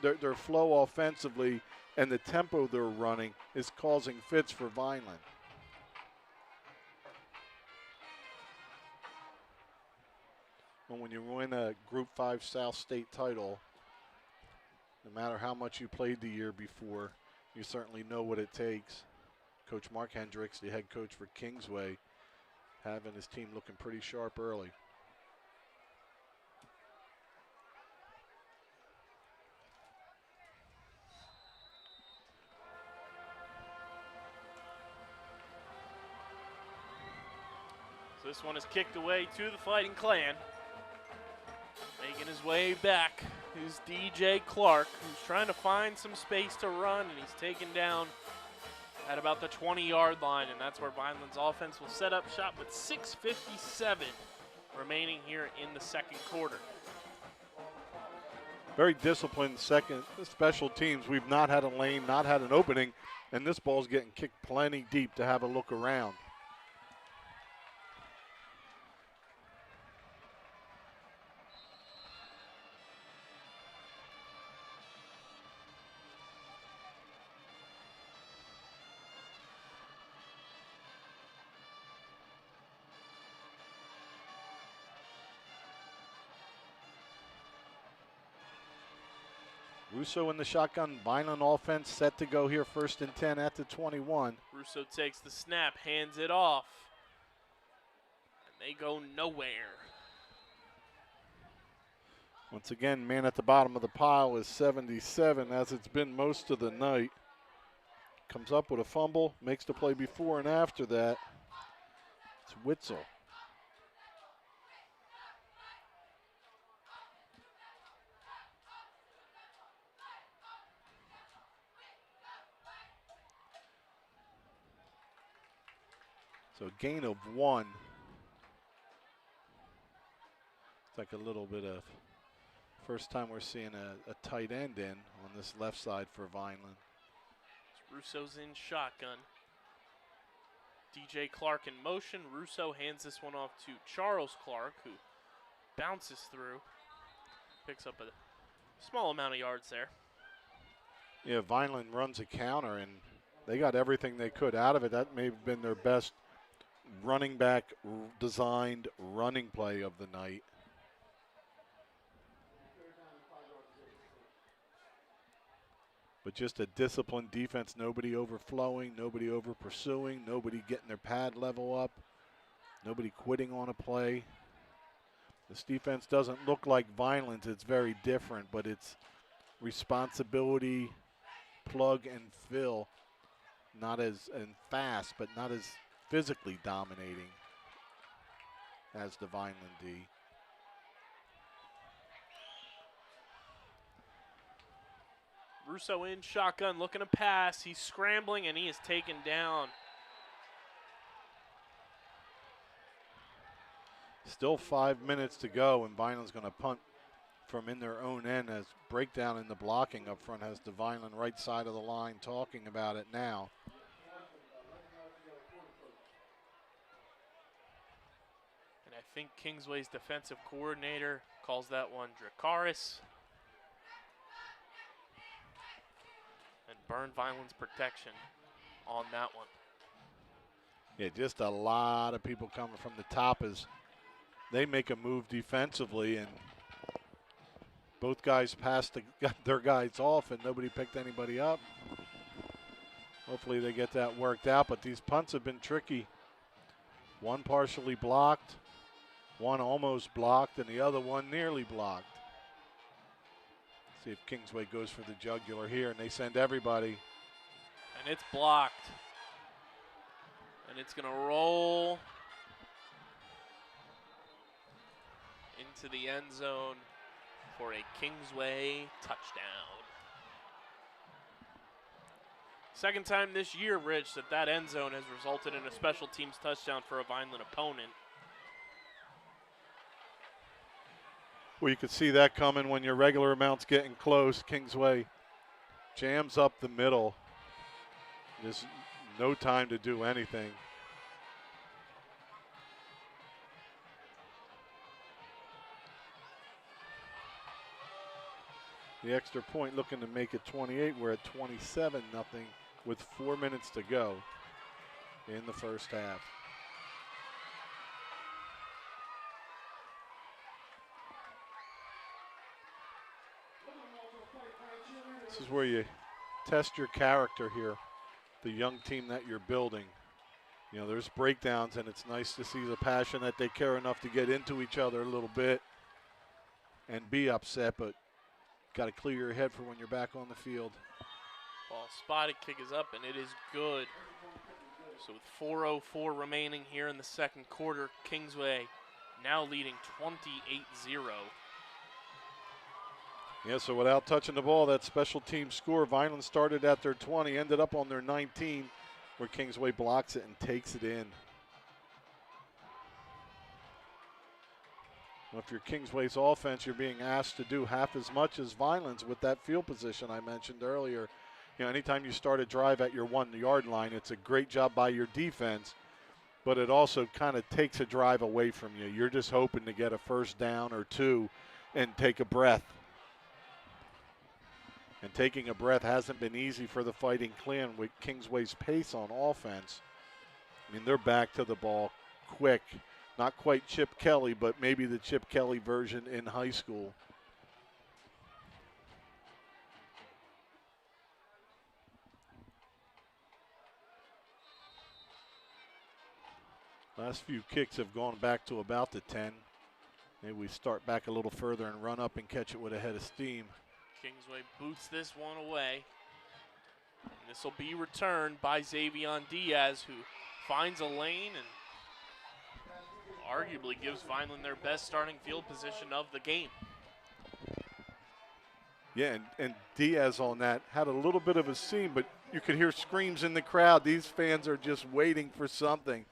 their flow offensively and the tempo they're running is causing fits for Vineland. And when you win a Group 5 South State title, no matter how much you played the year before, you certainly know what it takes. Coach Mark Hendricks, the head coach for Kingsway, having his team looking pretty sharp early. So this one is kicked away to the Fighting Clan. Making his way back is DJ Clark, who's trying to find some space to run, and he's taken down at about the 20-yard line, and that's where Vineland's offense will set up shop with 6:57 remaining here in the second quarter. Very disciplined second special teams. We've not had a lane, not had an opening, and this ball's getting kicked plenty deep to have a look around. Russo in the shotgun. Vineland offense set to go here 1st and 10 at the 21. Russo takes the snap, hands it off, and they go nowhere. Once again, man at the bottom of the pile is 77, as it's been most of the night. Comes up with a fumble, makes the play before and after that. It's Witzel. So gain of 1. It's like a little bit of first time we're seeing a tight end in on this left side for Vineland. Russo's in shotgun. DJ Clark in motion. Russo hands this one off to Charles Clark, who bounces through. Picks up a small amount of yards there. Yeah, Vineland runs a counter, and they got everything they could out of it. That may have been their best running back designed running play of the night. But just a disciplined defense, nobody overflowing, nobody over pursuing, nobody getting their pad level up, nobody quitting on a play. This defense doesn't look like Vineland's. It's very different, but it's responsibility, plug and fill, not as and fast, but not as physically dominating as the Vineland D. Russo in shotgun, looking to pass. He's scrambling, and he is taken down. Still 5 minutes to go, and Vineland's going to punt from in their own end as breakdown in the blocking up front has the Vineland right side of the line talking about it now. And I think Kingsway's defensive coordinator calls that one Dracaris. And burn Vineland's protection on that one. Yeah, just a lot of people coming from the top as they make a move defensively, and both guys got their guys off, and nobody picked anybody up. Hopefully they get that worked out, but these punts have been tricky. One partially blocked, one almost blocked, and the other one nearly blocked. See if Kingsway goes for the jugular here, and they send everybody. And it's blocked. And it's going to roll into the end zone for a Kingsway touchdown. Second time this year, Rich, that end zone has resulted in a special teams touchdown for a Vineland opponent. Well, you could see that coming when your regular amount's getting close. Kingsway jams up the middle. Just no time to do anything. The extra point looking to make it 28. We're at 27-0 with 4 minutes to go in the first half. This is where you test your character here, the young team that you're building. You know, there's breakdowns, and it's nice to see the passion that they care enough to get into each other a little bit and be upset, but got to clear your head for when you're back on the field. Ball spotted, kick is up, and it is good. So with 4:04 remaining here in the second quarter, Kingsway now leading 28-0. Yeah, so without touching the ball, that special team score, Vineland started at their 20, ended up on their 19, where Kingsway blocks it and takes it in. Well, if you're Kingsway's offense, you're being asked to do half as much as Vineland's with that field position I mentioned earlier. You know, anytime you start a drive at your 1 yard line, it's a great job by your defense, but it also kind of takes a drive away from you. You're just hoping to get a first down or two and take a breath. And taking a breath hasn't been easy for the Fighting Clan with Kingsway's pace on offense. I mean, they're back to the ball quick. Not quite Chip Kelly, but maybe the Chip Kelly version in high school. Last few kicks have gone back to about the 10. Maybe we start back a little further and run up and catch it with a head of steam. Kingsway boots this one away. And this will be returned by Xavion Diaz, who finds a lane and arguably gives Vineland their best starting field position of the game. Yeah, and Diaz on that had a little bit of a seam, but you could hear screams in the crowd. These fans are just waiting for something.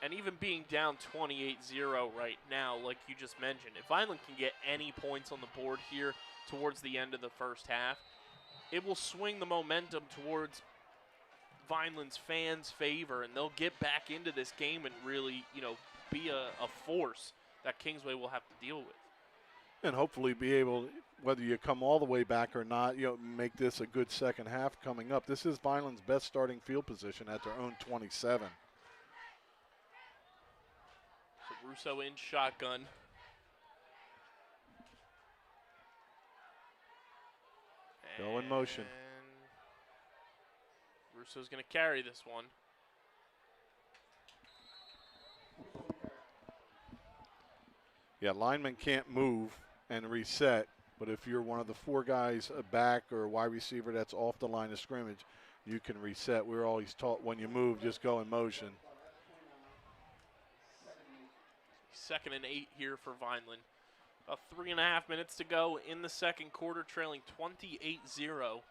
And even being down 28-0 right now, like you just mentioned, if Vineland can get any points on the board here towards the end of the first half, it will swing the momentum towards Vineland's fans' favor, and they'll get back into this game and really, you know, be a force that Kingsway will have to deal with. And hopefully be able, whether you come all the way back or not, you know, make this a good second half coming up. This is Vineland's best starting field position at their own 27. So Russo in shotgun. Go in motion. Russo's going to carry this one. Yeah, linemen can't move and reset, but if you're one of the 4 guys back or a wide receiver that's off the line of scrimmage, you can reset. We're always taught when you move, just go in motion. 2nd and 8 here for Vineland. About 3.5 minutes to go in the second quarter, trailing 28-0.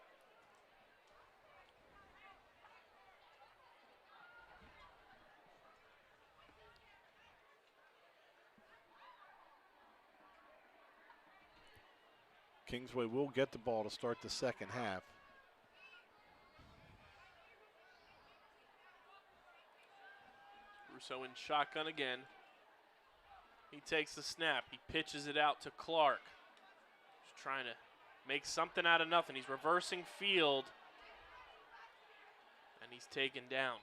Kingsway will get the ball to start the second half. Russo in shotgun again. He takes the snap. He pitches it out to Clark. Just trying to make something out of nothing. He's reversing field. And he's taken down.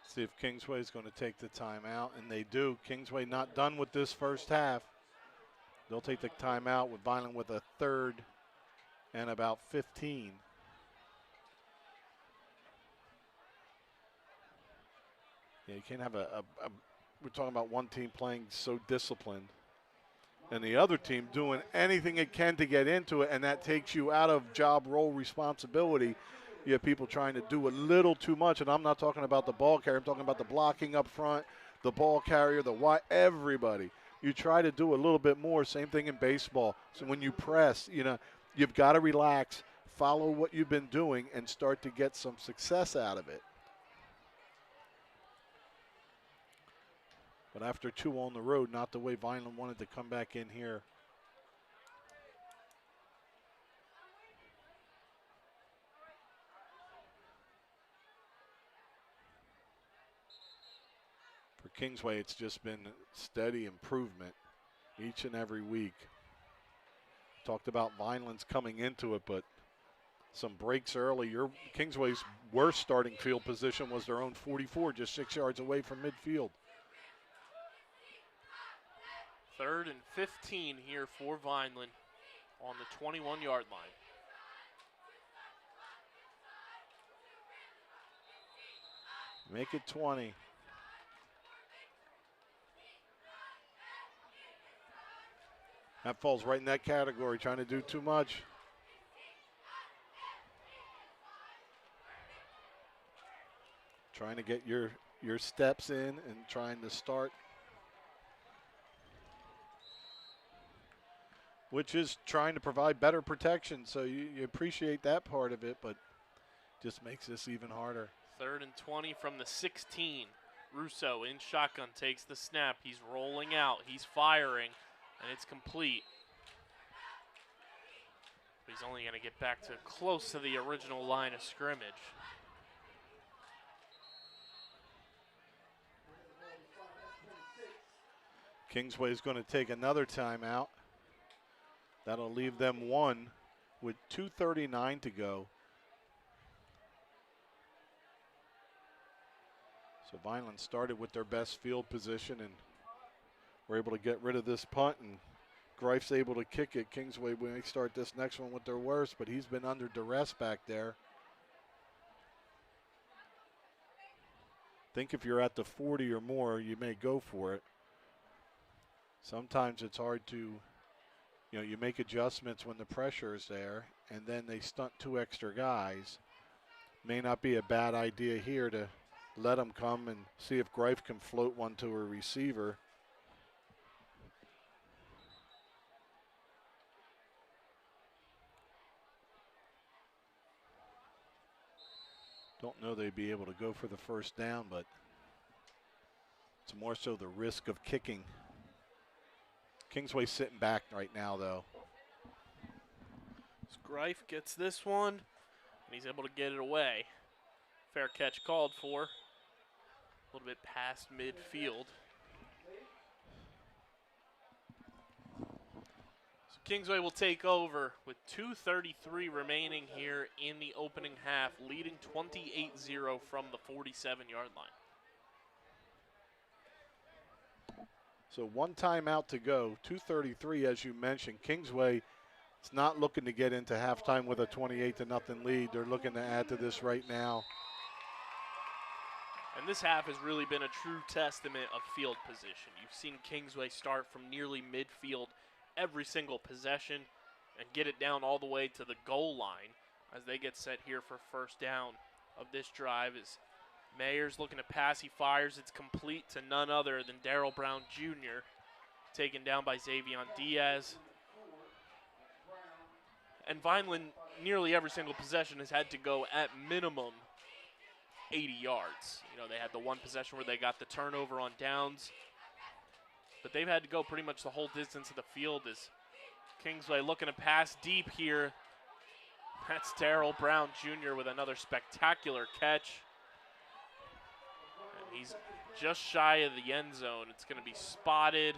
See if Kingsway is going to take the timeout, and they do. Kingsway not done with this first half. They'll take the timeout with Vineland with a third and about 15. Yeah, you can't have we're talking about one team playing so disciplined and the other team doing anything it can to get into it, and that takes you out of job role responsibility. You have people trying to do a little too much, and I'm not talking about the ball carrier. I'm talking about the blocking up front, the ball carrier, the wide, everybody. You try to do a little bit more. Same thing in baseball. So when you press, you've got to relax, follow what you've been doing, and start to get some success out of it. But after 2 on the road, not the way Vineland wanted to come back in here. For Kingsway, it's just been steady improvement each and every week. Talked about Vineland's coming into it, but some breaks early. Kingsway's worst starting field position was their own 44, just 6 yards away from midfield. 3rd and 15 here for Vineland on the 21-yard line. Make it 20. That falls right in that category, trying to do too much. Trying to get your steps in and trying to start. Which is trying to provide better protection, so you appreciate that part of it, but just makes this even harder. 3rd and 20 from the 16. Russo in shotgun takes the snap. He's rolling out. He's firing, and it's complete. But he's only going to get back to close to the original line of scrimmage. Kingsway is going to take another timeout. That'll leave them 1 with 2:39 to go. So Vineland started with their best field position and were able to get rid of this punt, and Greif's able to kick it. Kingsway may start this next one with their worst, but he's been under duress back there. Think if you're at the 40 or more, you may go for it. Sometimes it's hard to, you make adjustments when the pressure is there, and then they stunt 2 extra guys. May not be a bad idea here to let them come and see if Greif can float one to a receiver. Don't know they'd be able to go for the first down, but it's more so the risk of kicking. Kingsway sitting back right now, though. Greif gets this one, and he's able to get it away. Fair catch called for. A little bit past midfield. So Kingsway will take over with 2:33 remaining here in the opening half, leading 28-0 from the 47-yard line. So 1 timeout to go, 2:33 as you mentioned. Kingsway is not looking to get into halftime with a 28-0 lead. They're looking to add to this right now. And this half has really been a true testament of field position. You've seen Kingsway start from nearly midfield every single possession and get it down all the way to the goal line as they get set here for first down of this drive. As Mayer's looking to pass, he fires. It's complete to none other than Darryl Brown Jr., taken down by Xavion Diaz. And Vineland, nearly every single possession has had to go at minimum 80 yards. They had the one possession where they got the turnover on downs. but they've had to go pretty much the whole distance of the field as Kingsway looking to pass deep here. That's Darrell Brown Jr. with another spectacular catch. And he's just shy of the end zone. It's going to be spotted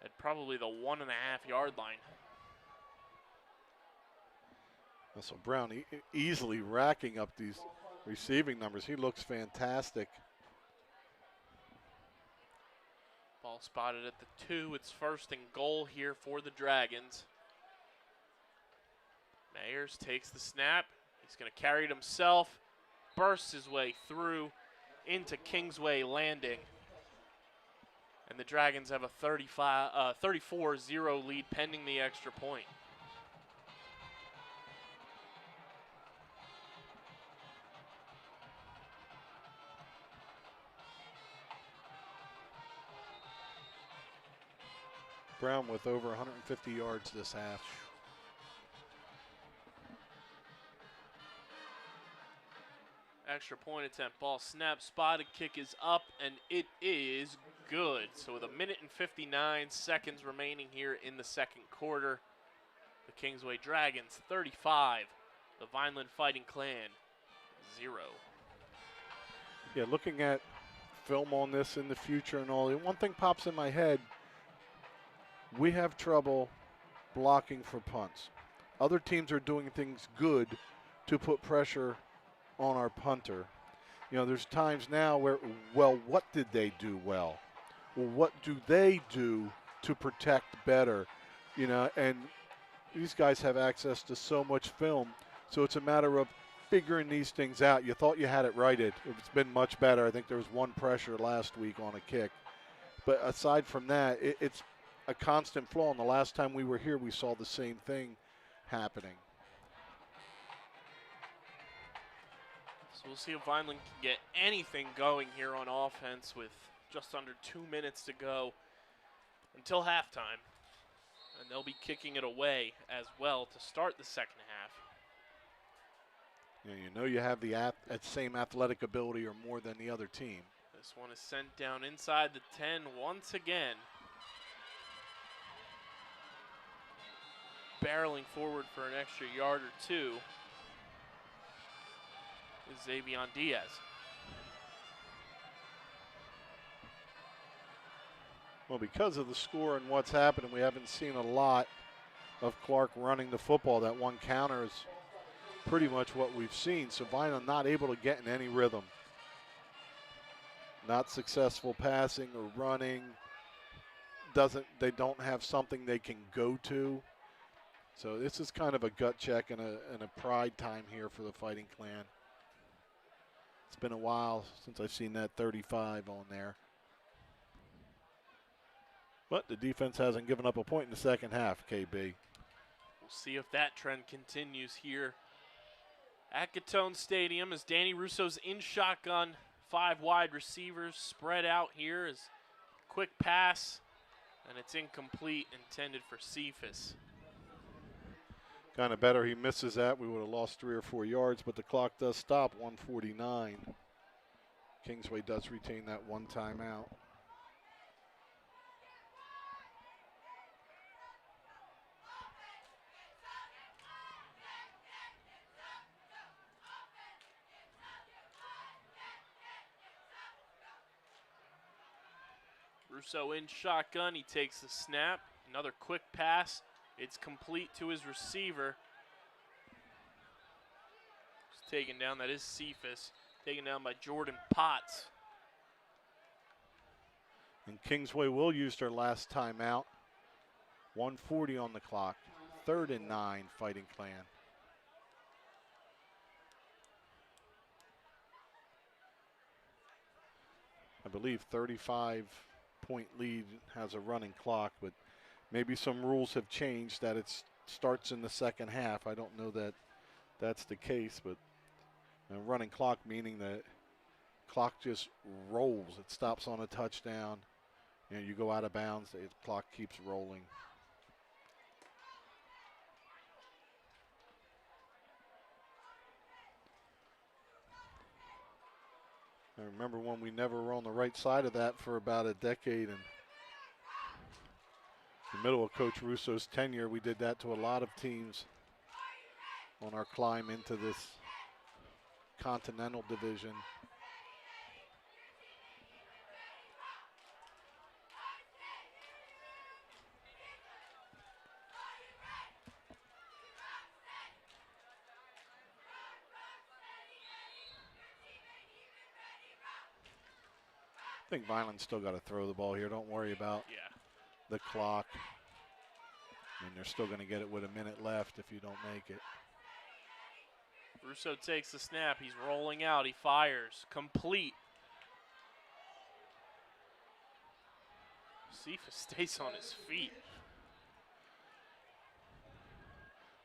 at probably the 1.5-yard line. So Brown easily racking up these receiving numbers. He looks fantastic. Ball spotted at the 2. It's 1st and goal here for the Dragons. Mayers takes the snap. He's going to carry it himself. Bursts his way through into Kingsway Landing. And the Dragons have a 34-0 lead pending the extra point. Brown with over 150 yards this half. Extra point attempt, ball snap, spotted, kick is up, and it is good. So with 1:59 seconds remaining here in the second quarter, the Kingsway Dragons 35, the Vineland Fighting Clan 0. Yeah, looking at film on this in the future and all, one thing pops in my head. We have trouble blocking for punts. Other teams are doing things good to put pressure on our punter. You know, there's times now where, well, what did they do well? Well, what do they do to protect better? You know, and these guys have access to so much film, so it's a matter of figuring these things out. You thought you had it righted. It's been much better. I think there was one pressure last week on a kick. But aside from that, it's a constant flaw. And the last time we were here, we saw the same thing happening. So we'll see if Vineland can get anything going here on offense with just under 2 minutes to go until halftime. And they'll be kicking it away as well to start the second half. You know you have the same athletic ability or more than the other team. This one is sent down inside the 10 once again. Barreling forward for an extra yard or two is Xavion Diaz. Well, because of the score and what's happening, we haven't seen a lot of Clark running the football. That one counter is pretty much what we've seen. So Vineland not able to get in any rhythm. Not successful passing or running. They don't have something they can go to. So this is kind of a gut check and a pride time here for the Fighting Clan. It's been a while since I've seen that 35 on there. But the defense hasn't given up a point in the second half, KB. We'll see if that trend continues here at Gittone Stadium as Danny Russo's in shotgun. 5 wide receivers spread out here as quick pass, and it's incomplete, intended for Cephas. Kind of better he misses that. We would have lost 3 or 4 yards, but the clock does stop, 1:49. Kingsway does retain that one timeout. Russo in shotgun, he takes the snap, another quick pass, it's complete to his receiver. He's taken down, that is Cephas, taken down by Jordan Potts. And Kingsway will use their last timeout. 1:40 on the clock, 3rd and 9, Fighting Clan. I believe 35-point lead has a running clock, but maybe some rules have changed that it starts in the second half. I don't know that that's the case, but a running clock meaning that clock just rolls. It stops on a touchdown. You know, you go out of bounds, the clock keeps rolling. I remember when we never were on the right side of that for about a decade, and the middle of Coach Russo's tenure, we did that to a lot of teams on our climb into this Continental Division. I think Vineland's still got to throw the ball here. Don't worry about the clock. And they're still going to get it with a minute left if you don't make it. Russo takes the snap. He's rolling out. He fires. Complete. Cephas stays on his feet.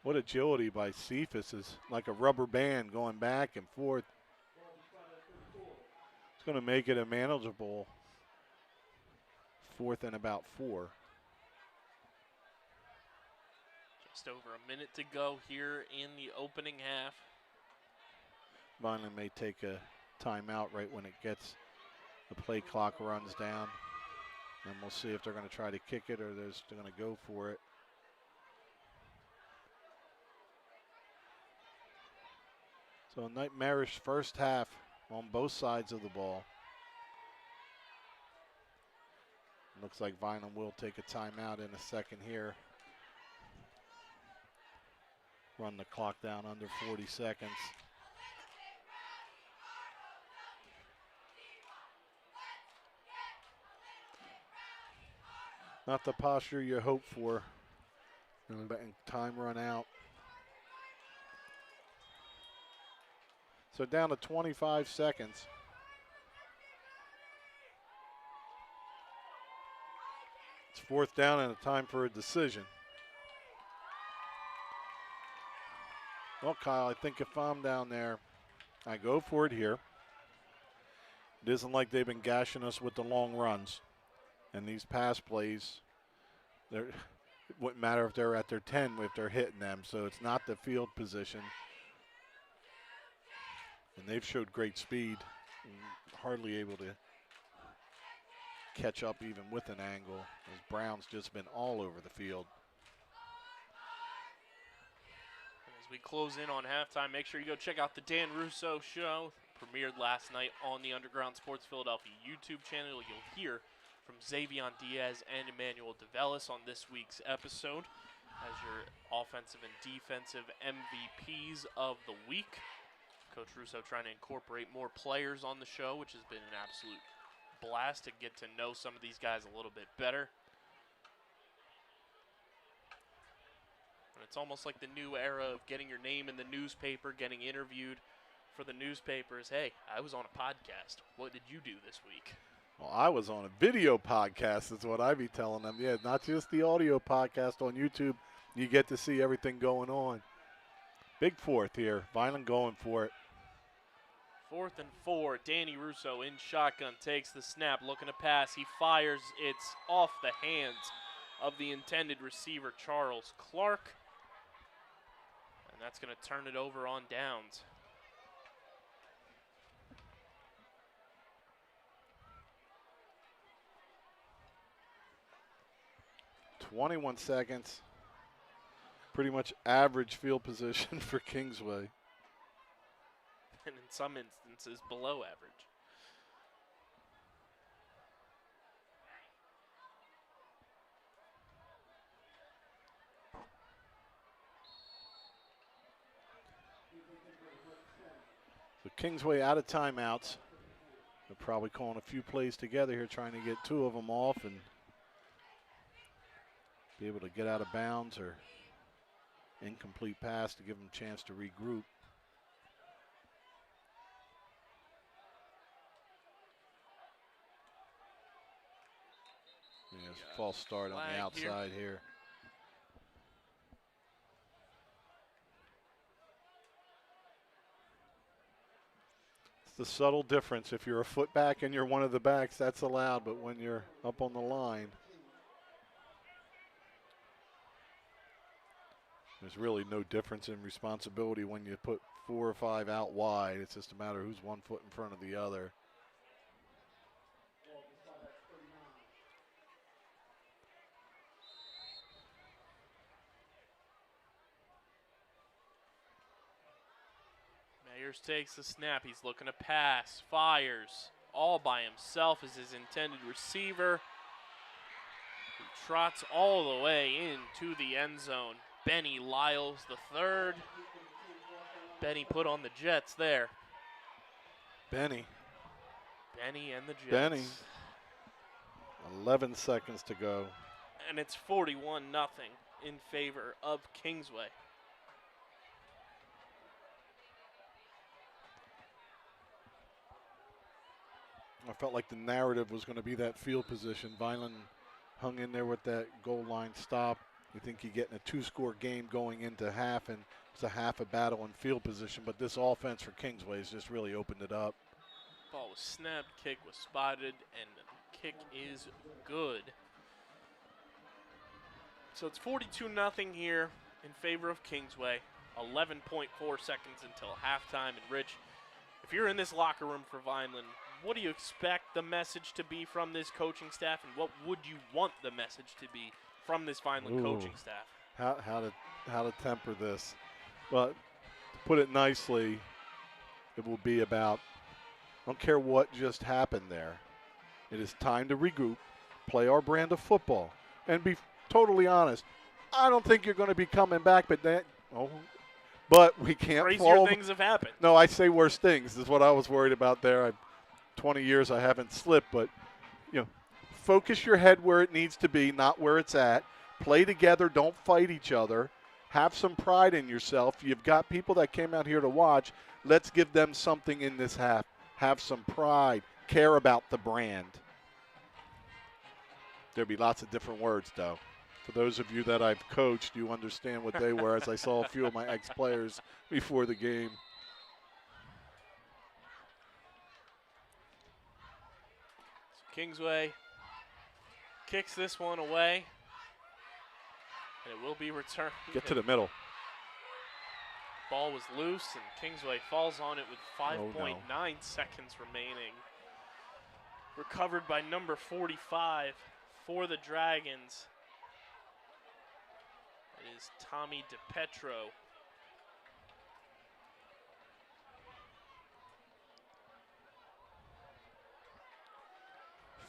What agility by Cephas, is like a rubber band going back and forth. It's going to make it a manageable 4th and about 4. Just over a minute to go here in the opening half. Vineland may take a timeout right when it gets the play clock runs down. And we'll see if they're going to try to kick it or they're going to go for it. So a nightmarish first half on both sides of the ball. Looks like Vineland will take a timeout in a second here. Run the clock down under 40 seconds. Not the posture you hope for. Letting time run out. So down to 25 seconds. It's 4th down and a time for a decision. Well, Kyle, I think if I'm down there, I go for it here. It isn't like they've been gashing us with the long runs. And these pass plays, it wouldn't matter if they're at their 10 if they're hitting them. So it's not the field position. And they've showed great speed, hardly able to catch up even with an angle, as Brown's just been all over the field. As we close in on halftime, make sure you go check out the Dan Russo Show. Premiered last night on the Underground Sports Philadelphia YouTube channel. You'll hear from Xavion Diaz and Emmanuel DeVellis on this week's episode as your offensive and defensive MVPs of the week. Coach Russo trying to incorporate more players on the show, which has been an absolute blast to get to know some of these guys a little bit better. And it's almost like the new era of getting your name in the newspaper, getting interviewed for the newspapers. Hey, I was on a podcast. What did you do this week? Well, I was on a video podcast is what I be telling them. Yeah, not just the audio podcast on YouTube. You get to see everything going on. Big 4th here. Vineland going for it. 4th and 4. Danny Russo in shotgun takes the snap, looking to pass. He fires. It's off the hands of the intended receiver, Charles Clark. And that's going to turn it over on downs. .21 seconds. Pretty much average field position for Kingsway. And in some instances, below average. So Kingsway out of timeouts. They're probably calling a few plays together here, trying to get 2 of them off and be able to get out of bounds or incomplete pass to give them a chance to regroup. Yeah, false start on the outside here. It's the subtle difference. If you're a foot back and you're one of the backs, that's allowed, but when you're up on the line, there's really no difference in responsibility when you put 4 or 5 out wide. It's just a matter of who's 1 foot in front of the other. Mayers takes the snap. He's looking to pass, fires, all by himself as his intended receiver. He trots all the way into the end zone. Benny Lyles the third. Benny put on the Jets there. Benny and the Jets. Benny. 11 seconds to go. And it's 41-0 in favor of Kingsway. I felt like the narrative was going to be that field position. Vineland hung in there with that goal line stop. You think you get in a 2-score game going into half, and it's a half a battle in field position. But this offense for Kingsway has just really opened it up. Ball was snapped, kick was spotted, and the kick is good. So it's 42-0 here in favor of Kingsway. 11.4 seconds until halftime. And Rich, if you're in this locker room for Vineland, what do you expect the message to be from this coaching staff, and what would you want the message to be from this Vineland coaching staff? How to temper this? Well, to put it nicely, it will be about, I don't care what just happened there. It is time to regroup, play our brand of football, and be totally honest. I don't think you're going to be coming back, but we can't. Crazier things have happened. No, I say worse things. This is what I was worried about there. 20 years I haven't slipped, but focus your head where it needs to be, not where it's at. Play together. Don't fight each other. Have some pride in yourself. You've got people that came out here to watch. Let's give them something in this half. Have some pride. Care about the brand. There'll be lots of different words, though. For those of you that I've coached, you understand what they were, as I saw a few of my ex-players before the game. Kingsway kicks this one away, and it will be returned. Get to the middle. Ball was loose, and Kingsway falls on it with 5.9 seconds remaining. Recovered by number 45 for the Dragons. It is Tommy DePetro.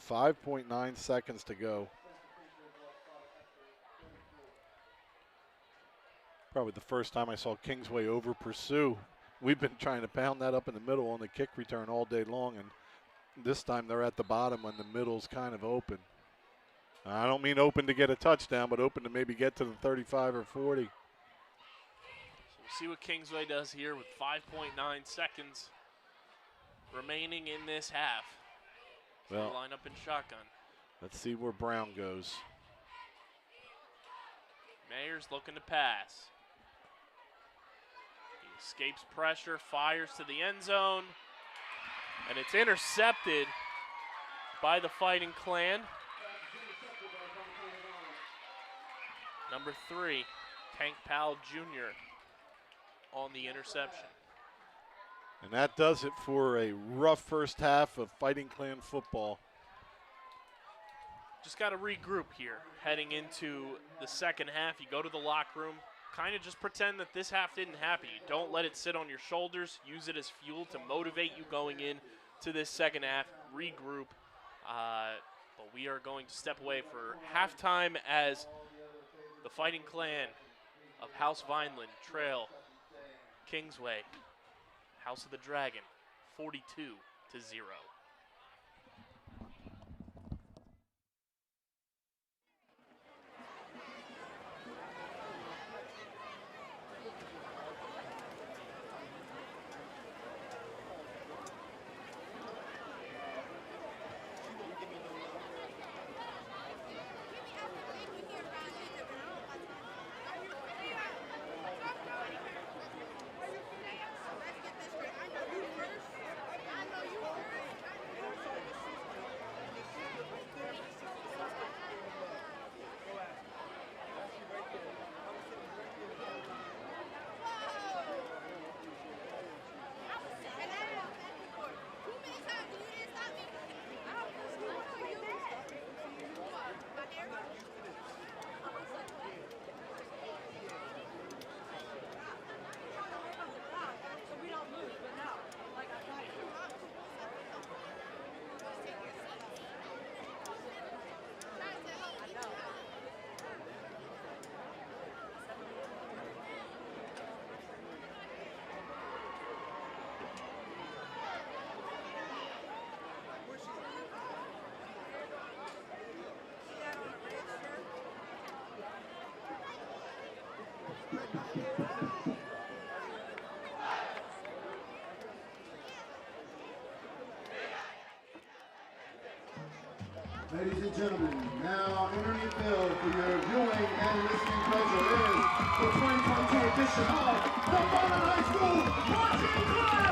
5.9 seconds to go. Probably the first time I saw Kingsway over pursue. We've been trying to pound that up in the middle on the kick return all day long, and this time they're at the bottom when the middle's kind of open. I don't mean open to get a touchdown, but open to maybe get to the 35 or 40. So we'll see what Kingsway does here with 5.9 seconds remaining in this half. Well, line up in shotgun. Let's see where Brown goes. Mayers looking to pass. He escapes pressure, fires to the end zone, and it's intercepted by the Fighting Clan. Number 3, Tank Powell Jr. on the interception. And that does it for a rough first half of Fighting Clan football. Just got to regroup here. Heading into the second half, you go to the locker room, kind of just pretend that this half didn't happen. You don't let it sit on your shoulders. Use it as fuel to motivate you going in to this second half. Regroup. But we are going to step away for halftime as the Fighting Clan of House Vineland trail Kingsway, House of the Dragon, 42-0. Ladies and gentlemen, now entering the field for your viewing and listening pleasure is the 2022 edition of the Vineland High School Marching Clan!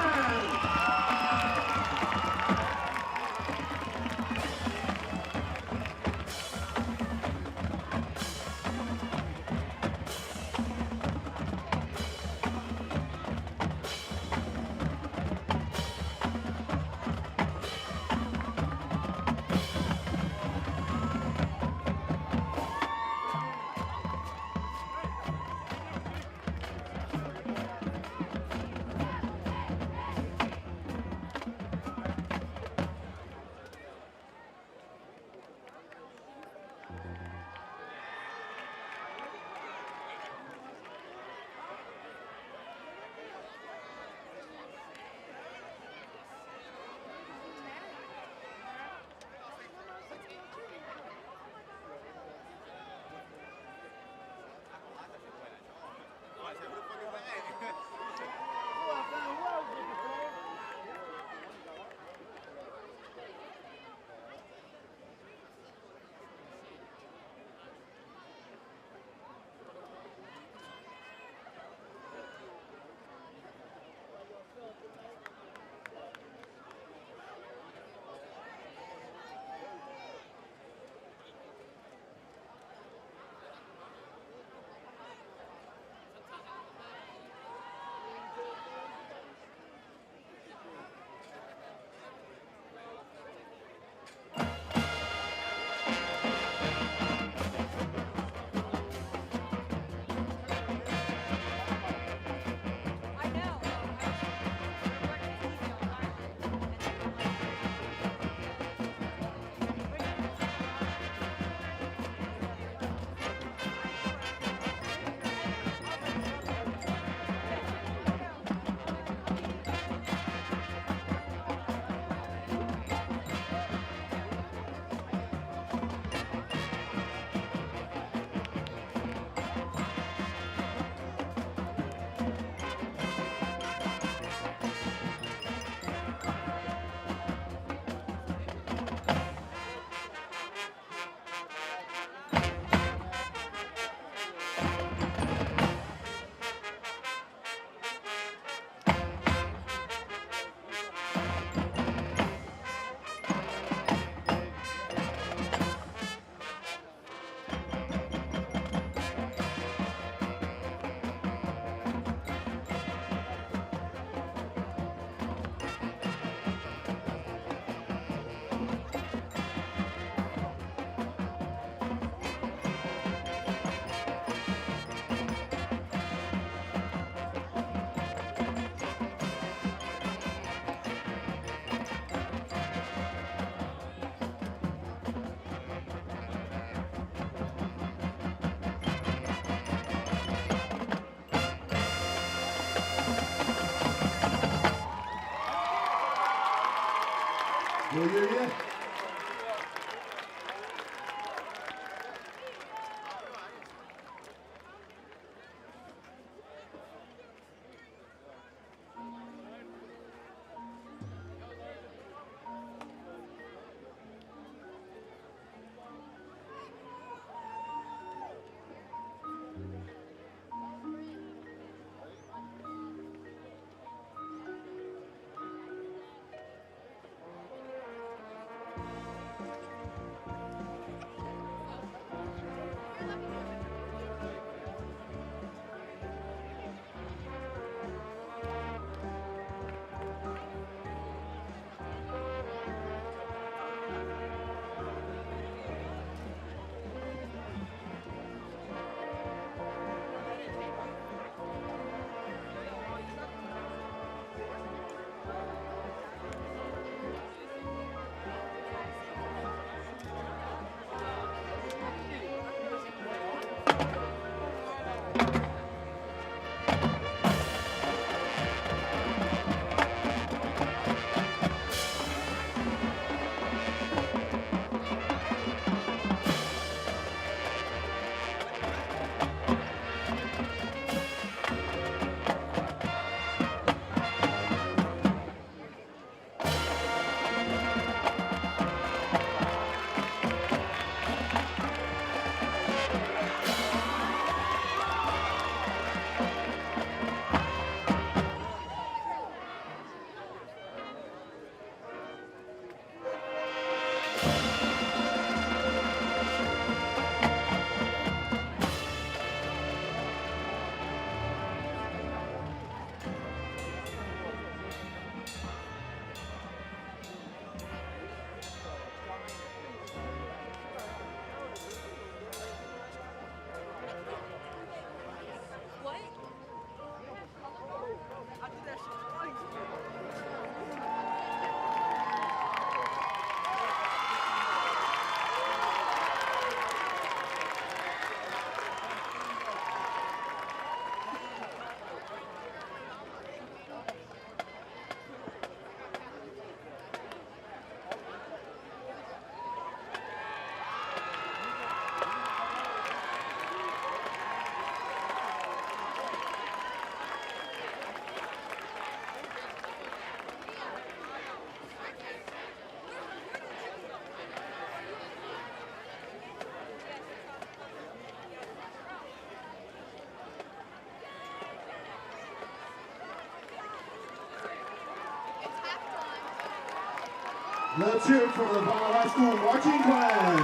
Yeah. Let's hear it for the Vineland High School marching clan.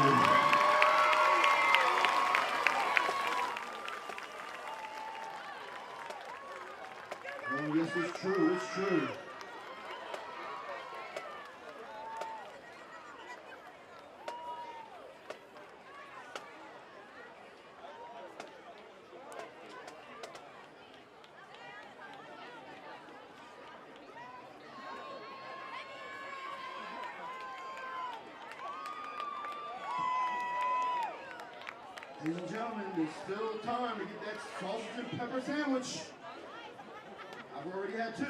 Oh, yes, it's true, it's true. Ladies and gentlemen, there's still time to get that sausage and pepper sandwich. I've already had two.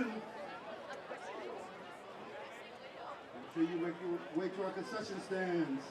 Make sure you make your way to our concession stands.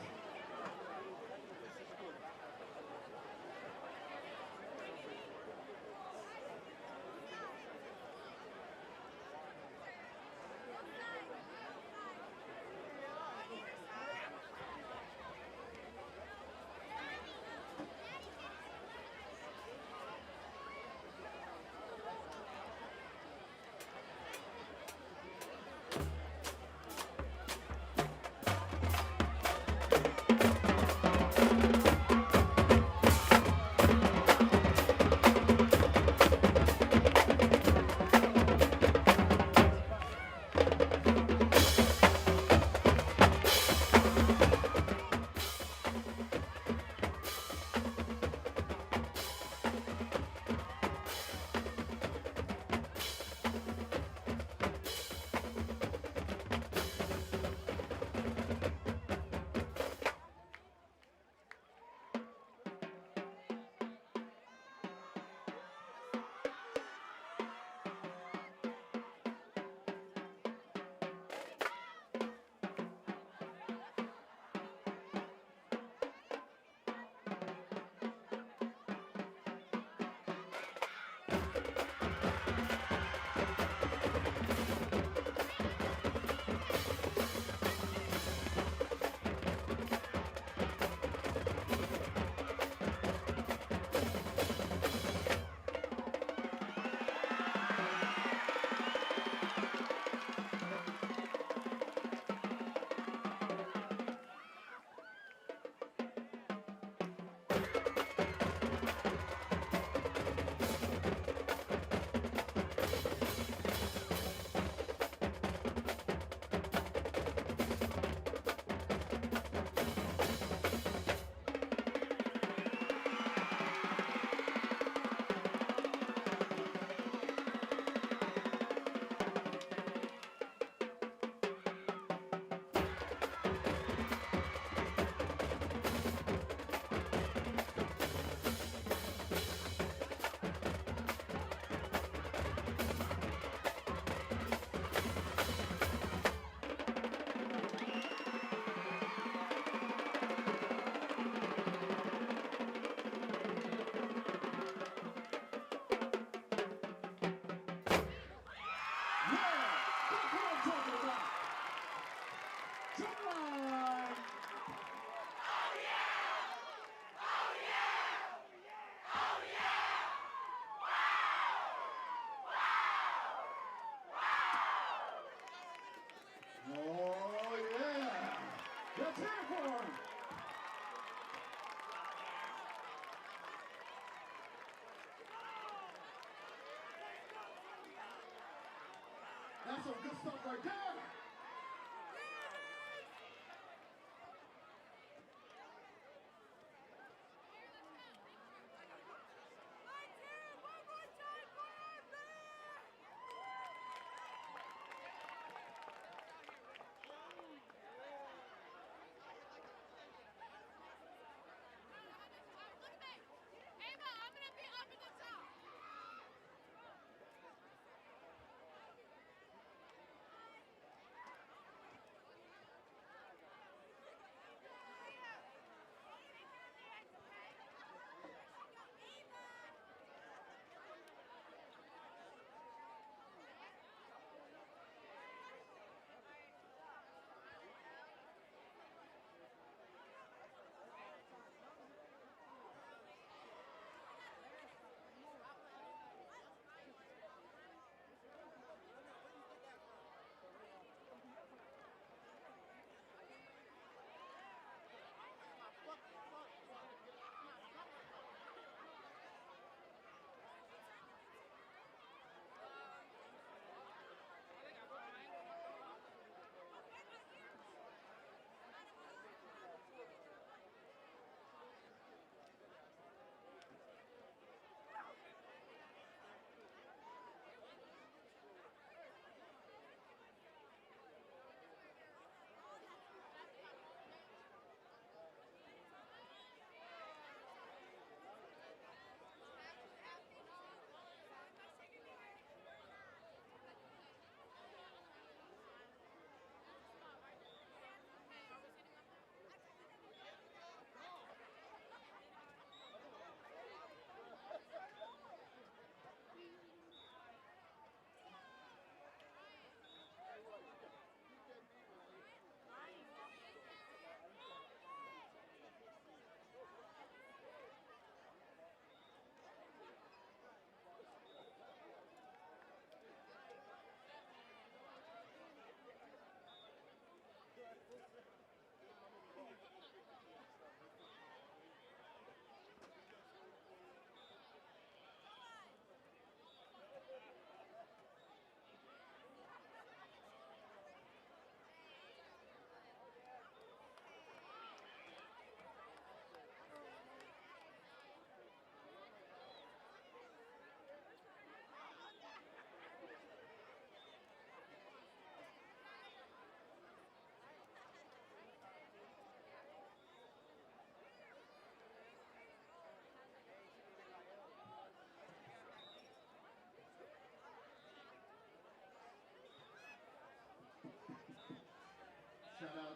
That's some good stuff right there.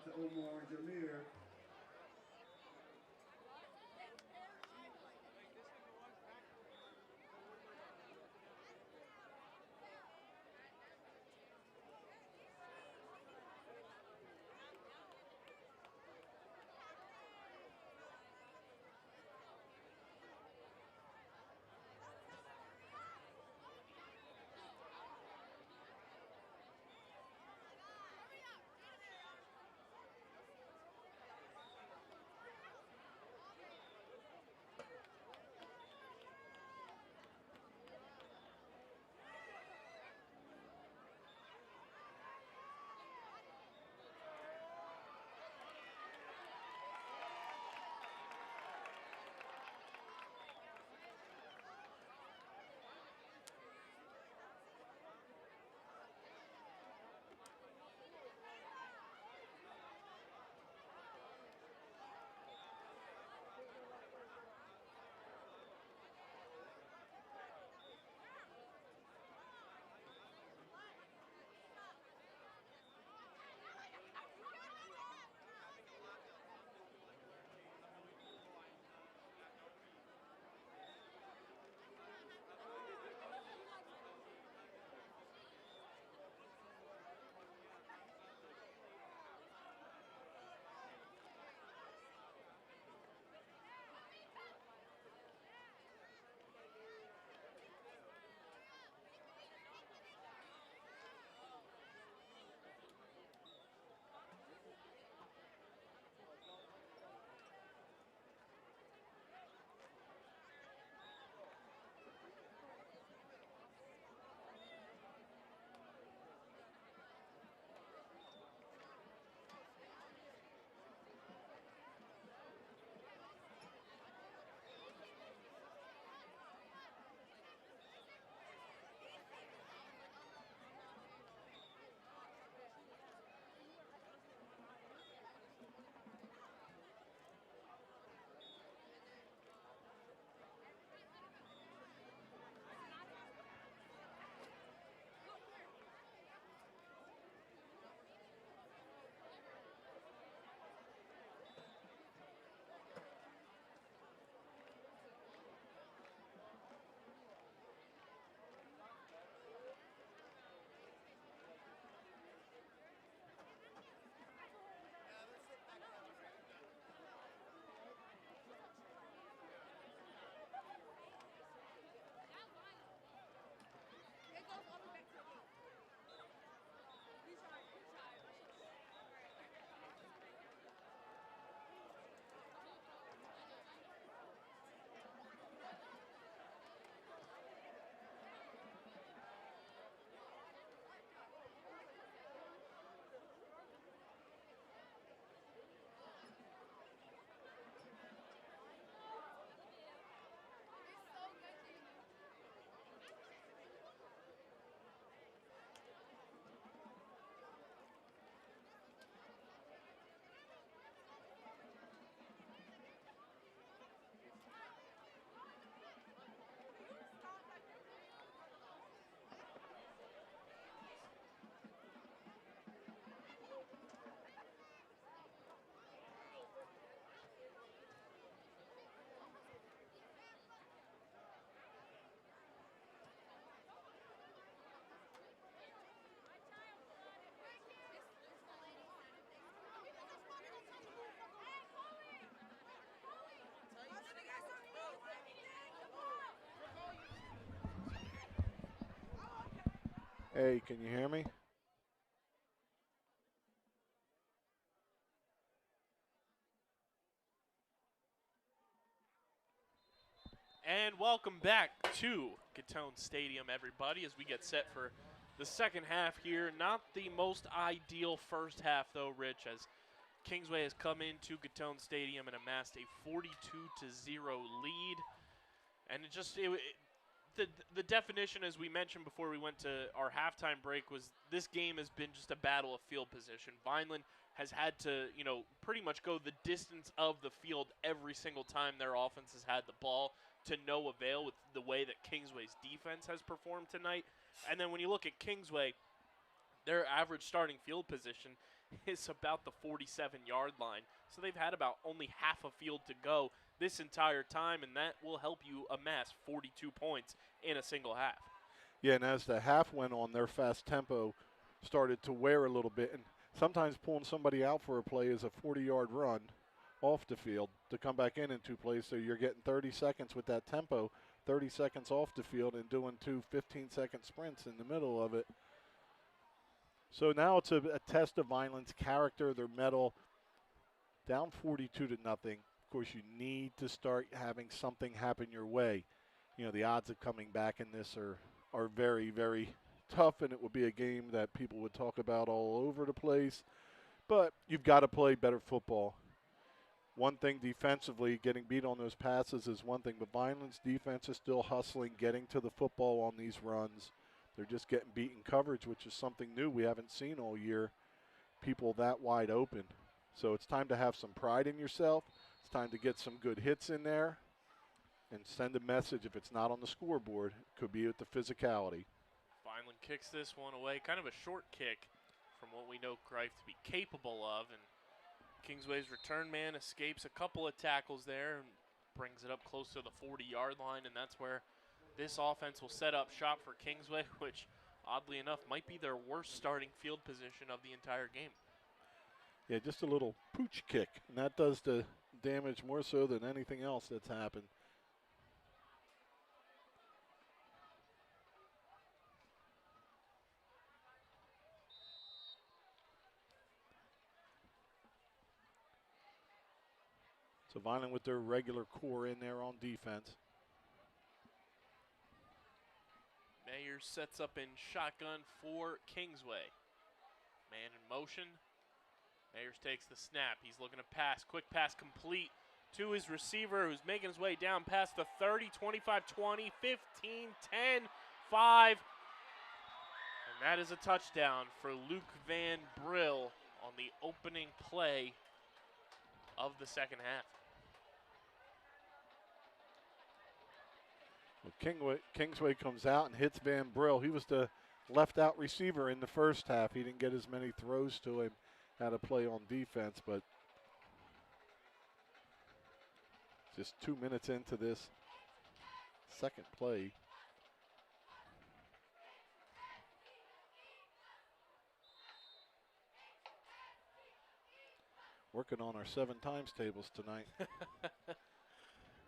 to Omar and Jameer. Hey, can you hear me? And welcome back to Gittone Stadium, everybody, as we get set for the second half here. Not the most ideal first half, though, Rich, as Kingsway has come into Gittone Stadium and amassed a 42-0 lead. And the definition, as we mentioned before we went to our halftime break, was this game has been just a battle of field position. Vineland has had to, pretty much go the distance of the field every single time their offense has had the ball, to no avail with the way that Kingsway's defense has performed tonight. And then when you look at Kingsway, their average starting field position is about the 47-yard line. So they've had about only half a field to go this entire time, and that will help you amass 42 points in a single half. Yeah, and as the half went on, their fast tempo started to wear a little bit, and sometimes pulling somebody out for a play is a 40-yard run off the field to come back in 2 plays, so you're getting 30 seconds with that tempo, 30 seconds off the field and doing 2 15-second sprints in the middle of it. So now it's a test of Vineland's character, their mettle. Down 42-0. Of course, you need to start having something happen your way. You know, the odds of coming back in this are very, very tough, and it would be a game that people would talk about all over the place. But you've got to play better football. One thing defensively, getting beat on those passes is one thing, but Vineland's defense is still hustling, getting to the football on these runs. They're just getting beat in coverage, which is something new we haven't seen all year, people that wide open. So it's time to have some pride in yourself. It's time to get some good hits in there and send a message. If it's not on the scoreboard, it could be with the physicality. Vineland kicks this one away. Kind of a short kick from what we know Greif to be capable of. And Kingsway's return man escapes a couple of tackles there and brings it up close to the 40-yard line, and that's where this offense will set up shop for Kingsway, which, oddly enough, might be their worst starting field position of the entire game. Yeah, just a little pooch kick, and that does the damage more so than anything else that's happened. So Vineland with their regular core in there on defense. Mayers sets up in shotgun for Kingsway. Man in motion. Mayers takes the snap. He's looking to pass. Quick pass complete to his receiver, who's making his way down past the 30, 25, 20, 15, 10, 5. And that is a touchdown for Luke Van Brill on the opening play of the second half. Well, Kingsway comes out and hits Van Brill. He was the left-out receiver in the first half. He didn't get as many throws to him, had to play on defense, but just 2 minutes into this second play. Working on our 7 times tables tonight.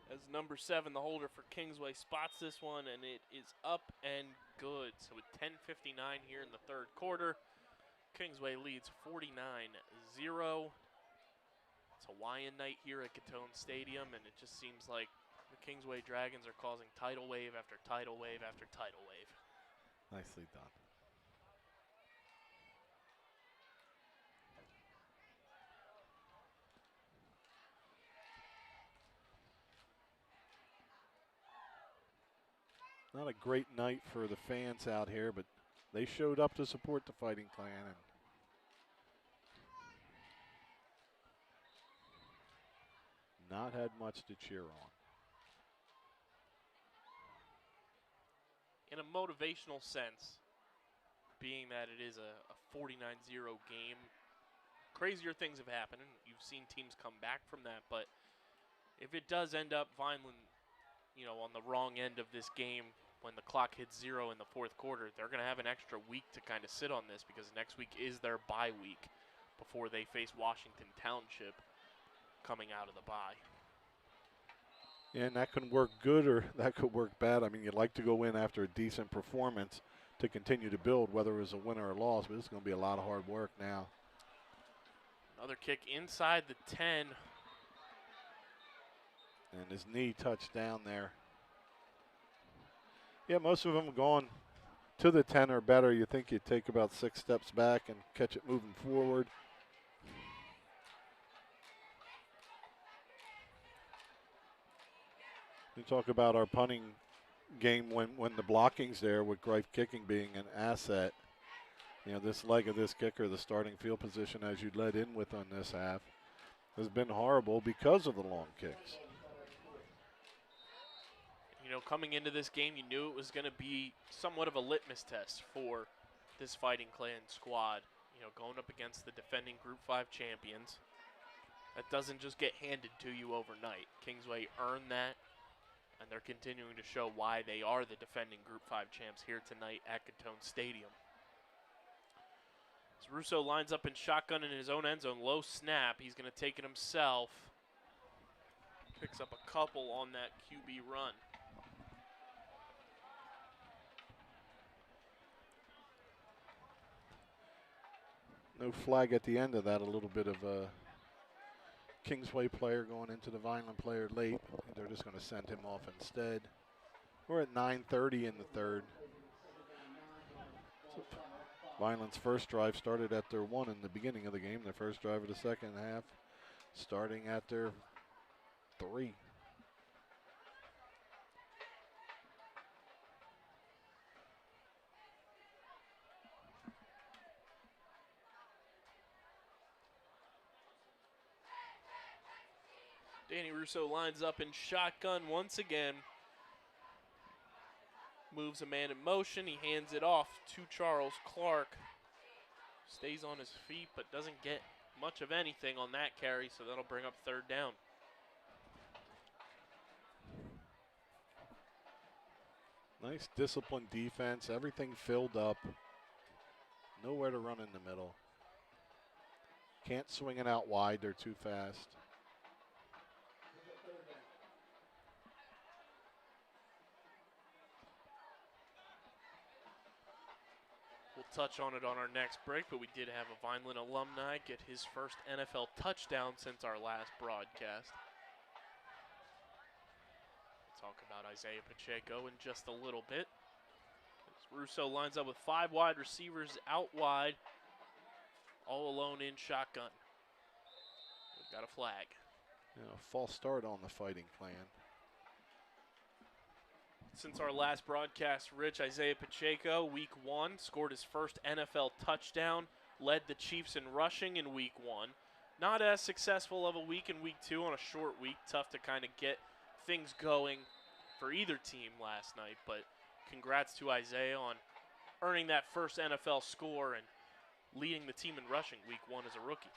As number 7, the holder for Kingsway, spots this one, and it is up and good. So with 10:59 here in the third quarter, Kingsway leads 49-0. It's Hawaiian night here at Gittone Stadium, and it just seems like the Kingsway Dragons are causing tidal wave after tidal wave after tidal wave. Nicely done. Not a great night for the fans out here, but they showed up to support the Fighting Clan. And not had much to cheer on. In a motivational sense, being that it is a 49-0 game, crazier things have happened, and you've seen teams come back from that, but if it does end up Vineland, on the wrong end of this game, when the clock hits 0 in the fourth quarter, they're going to have an extra week to kind of sit on this, because next week is their bye week before they face Washington Township coming out of the bye. Yeah, and that can work good or that could work bad. I mean, you'd like to go in after a decent performance to continue to build, whether it was a win or a loss, but it's going to be a lot of hard work now. Another kick inside the 10. And his knee touched down there. Yeah, most of them going to the 10 or better. You think you'd take about 6 steps back and catch it moving forward. You talk about our punting game when the blocking's there, with Greif kicking being an asset. This leg of this kicker, the starting field position, as you led in with on this half, has been horrible because of the long kicks. Coming into this game, you knew it was going to be somewhat of a litmus test for this Fighting Clan squad. going up against the defending Group 5 champions. That doesn't just get handed to you overnight. Kingsway earned that, and they're continuing to show why they are the defending Group 5 champs here tonight at Gittone Stadium. As Russo lines up in shotgun in his own end zone, low snap. He's going to take it himself. Picks up a couple on that QB run. No flag at the end of that. A little bit of a Kingsway player going into the Vineland player late. They're just going to send him off instead. We're at 9:30 in the third. So Vineland's first drive started at their 1 in the beginning of the game. Their first drive of the second half starting at their 3. Danny Russo lines up in shotgun once again. Moves a man in motion. He hands it off to Charles Clark. Stays on his feet but doesn't get much of anything on that carry, so that'll bring up third down. Nice disciplined defense. Everything filled up. Nowhere to run in the middle. Can't swing it out wide. They're too fast. We'll touch on it on our next break, but we did have a Vineland alumni get his first NFL touchdown since our last broadcast. We'll talk about Isaiah Pacheco in just a little bit. As Russo lines up with 5 wide receivers out wide, all alone in shotgun. We've got a flag. False start on the Fighting Clan. Since our last broadcast, Rich, Isaiah Pacheco, week 1, scored his first NFL touchdown, led the Chiefs in rushing in week 1. Not as successful of a week in week 2 on a short week. Tough to kind of get things going for either team last night, but congrats to Isaiah on earning that first NFL score and leading the team in rushing week 1 as a rookie.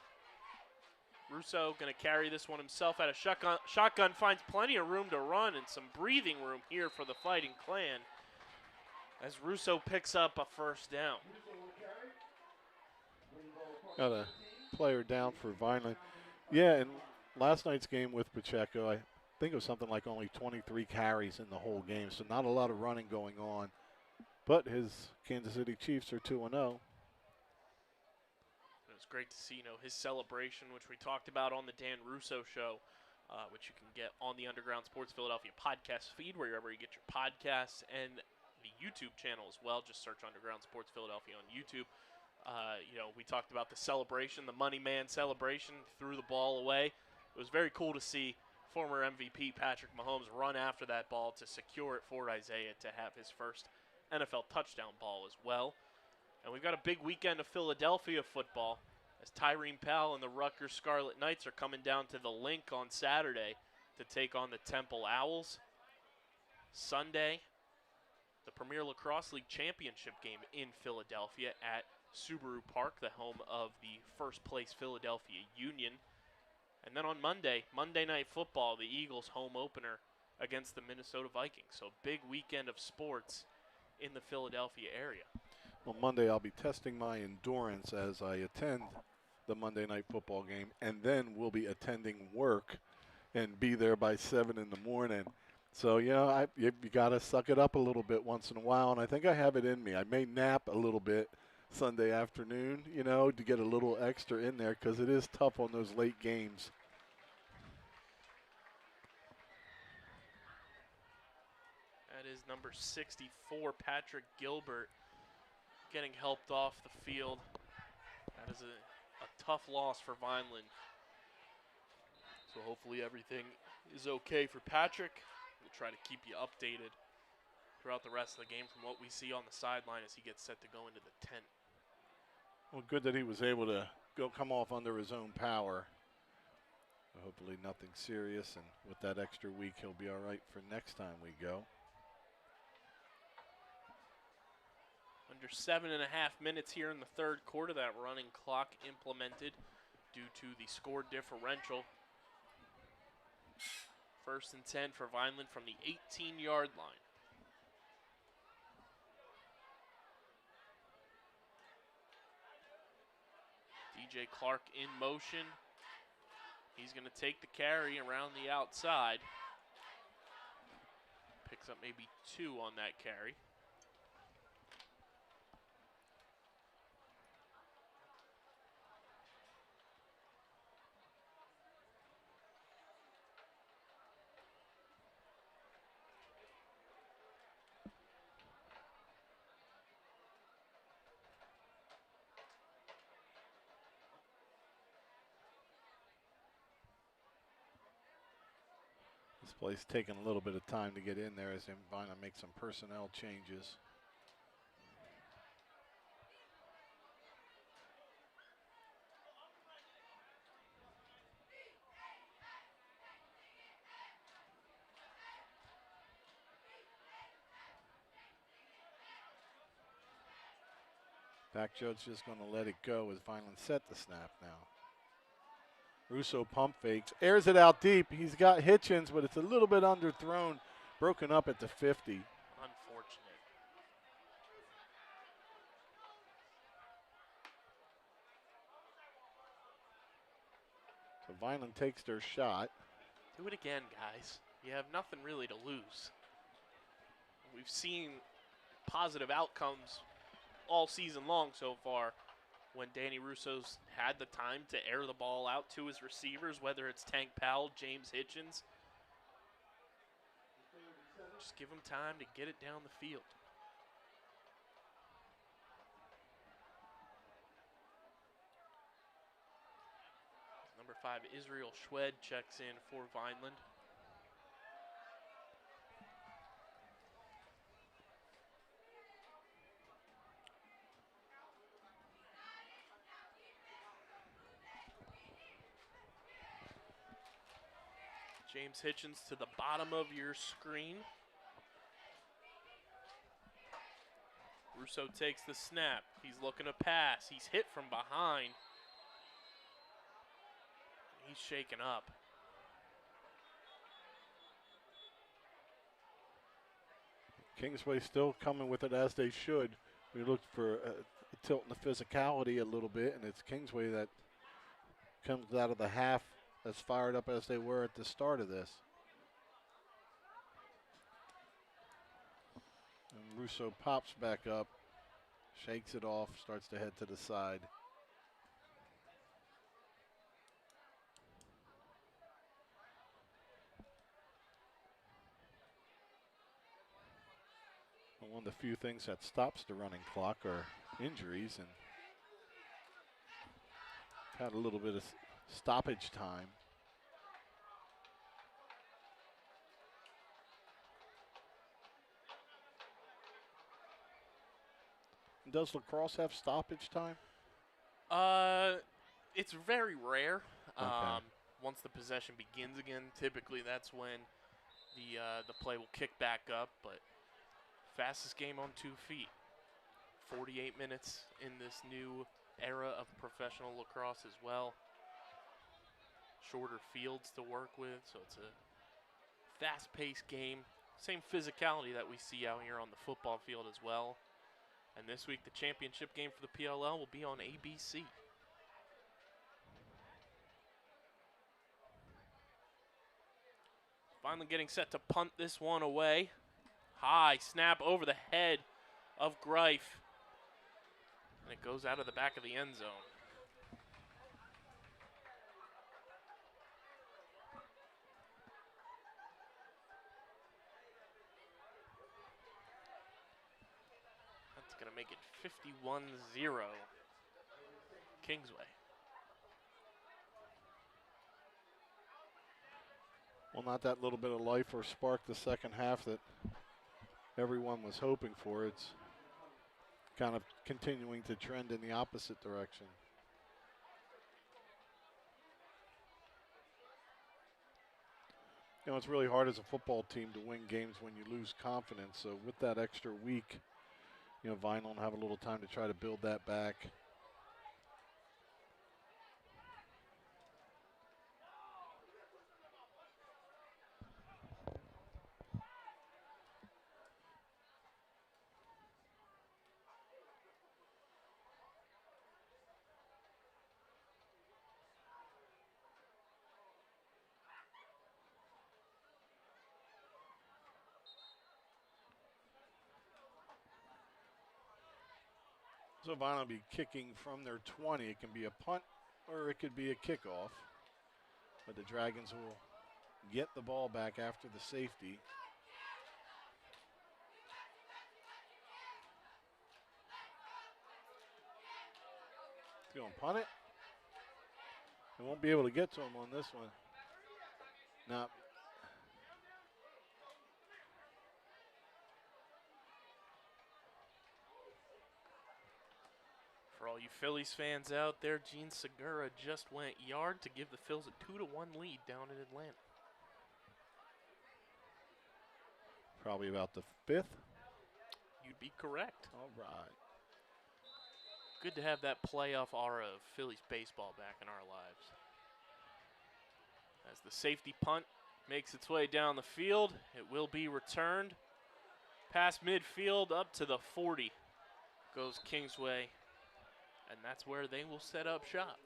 Russo going to carry this one himself out of shotgun. Shotgun finds plenty of room to run and some breathing room here for the Fighting Clan as Russo picks up a first down. Got a player down for Vineland. Yeah, and last night's game with Pacheco, I think it was something like only 23 carries in the whole game, so not a lot of running going on. But his Kansas City Chiefs are 2-0. It was great to see, his celebration, which we talked about on the Dan Russo show, which you can get on the Underground Sports Philadelphia podcast feed, wherever you get your podcasts, and the YouTube channel as well. Just search Underground Sports Philadelphia on YouTube. We talked about the celebration, the Money Man celebration, threw the ball away. It was very cool to see former MVP Patrick Mahomes run after that ball to secure it for Isaiah to have his first NFL touchdown ball as well. And we've got a big weekend of Philadelphia football as Tyreen Powell and the Rutgers Scarlet Knights are coming down to the Link on Saturday to take on the Temple Owls. Sunday, the Premier Lacrosse League Championship game in Philadelphia at Subaru Park, the home of the first place Philadelphia Union. And then on Monday Night Football, the Eagles home opener against the Minnesota Vikings. So big weekend of sports in the Philadelphia area. Well, Monday I'll be testing my endurance as I attend the Monday Night Football game, and then we'll be attending work and be there by 7 in the morning. So, you got to suck it up a little bit once in a while, and I think I have it in me. I may nap a little bit Sunday afternoon, to get a little extra in there because it is tough on those late games. That is number 64, Patrick Gilbert, getting helped off the field. That is a tough loss for Vineland. So hopefully everything is okay for Patrick. We'll try to keep you updated throughout the rest of the game from what we see on the sideline as he gets set to go into the tent. Well, good that he was able to come off under his own power. Hopefully nothing serious, and with that extra week, he'll be all right for next time we go. Under 7.5 minutes here in the third quarter, that running clock implemented due to the score differential. 1st and 10 for Vineland from the 18-yard line. DJ Clark in motion. He's going to take the carry around the outside. Picks up maybe 2 on that carry. This play's taking a little bit of time to get in there as they finally make some personnel changes. Back Judge just going to let it go as Vineland set the snap now. Russo pump fakes, airs it out deep. He's got Hitchens, but it's a little bit underthrown, broken up at the 50. Unfortunate. So Vineland takes their shot. Do it again, guys. You have nothing really to lose. We've seen positive outcomes all season long so far when Danny Russo's had the time to air the ball out to his receivers, whether it's Tank Powell, James Hitchens. Just give him time to get it down the field. Number 5, Israel Schwed checks in for Vineland. James Hitchens to the bottom of your screen. Russo takes the snap. He's looking to pass. He's hit from behind. He's shaken up. Kingsway still coming with it as they should. We looked for a tilt in the physicality a little bit, and it's Kingsway that comes out of the half as fired up as they were at the start of this. And Russo pops back up, shakes it off, starts to head to the side. And one of the few things that stops the running clock are injuries, and had a little bit of stoppage time. Does lacrosse have stoppage time? It's very rare. Okay. Once the possession begins again, typically that's when the play will kick back up. But fastest game on 2 feet. 48 minutes in this new era of professional lacrosse as well. Shorter fields to work with, so it's a fast-paced game. Same physicality that we see out here on the football field as well. And this week, the championship game for the PLL will be on ABC. Finally getting set to punt this one away. High snap over the head of Greif. And it goes out of the back of the end zone. Going to make it 51-0 Kingsway. Well, not that little bit of life or spark the second half that everyone was hoping for. It's kind of continuing to trend in the opposite direction. You know, it's really hard as a football team to win games when you lose confidence. So with that extra week Vineland have a little time to try to build that back. So Vineland will be kicking from their 20. It can be a punt or it could be a kickoff. But the Dragons will get the ball back after the safety. He's going to punt it. They won't be able to get to him on this one. Now, For all you Phillies fans out there, Gene Segura just went yard to give the Phils a 2-1 lead down in Atlanta. probably about the 5th. You'd be correct. All right. Good to have that playoff aura of Phillies baseball back in our lives. As the safety punt makes its way down the field, it will be returned. Past midfield up to the 40 goes Kingsway, and that's where they will set up shop.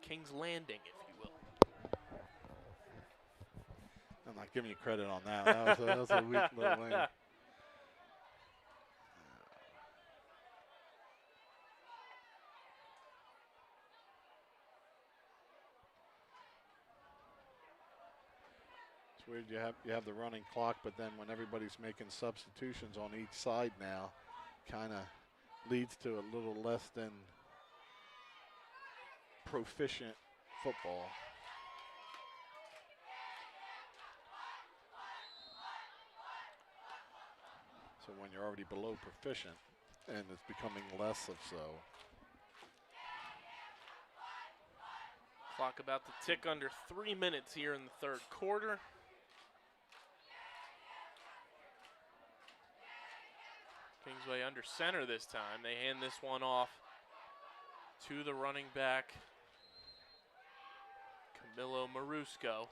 King's Landing, if you will. I'm not giving you credit on that. That was a weak little wing. It's weird you have the running clock, but then when everybody's making substitutions on each side now, kind of leads to a little less than proficient football. So when you're already below proficient, and it's becoming less of so. Clock about to tick under 3 minutes here in the third quarter. Kingsway under center this time. They hand this one off to the running back, Camilo Marusco.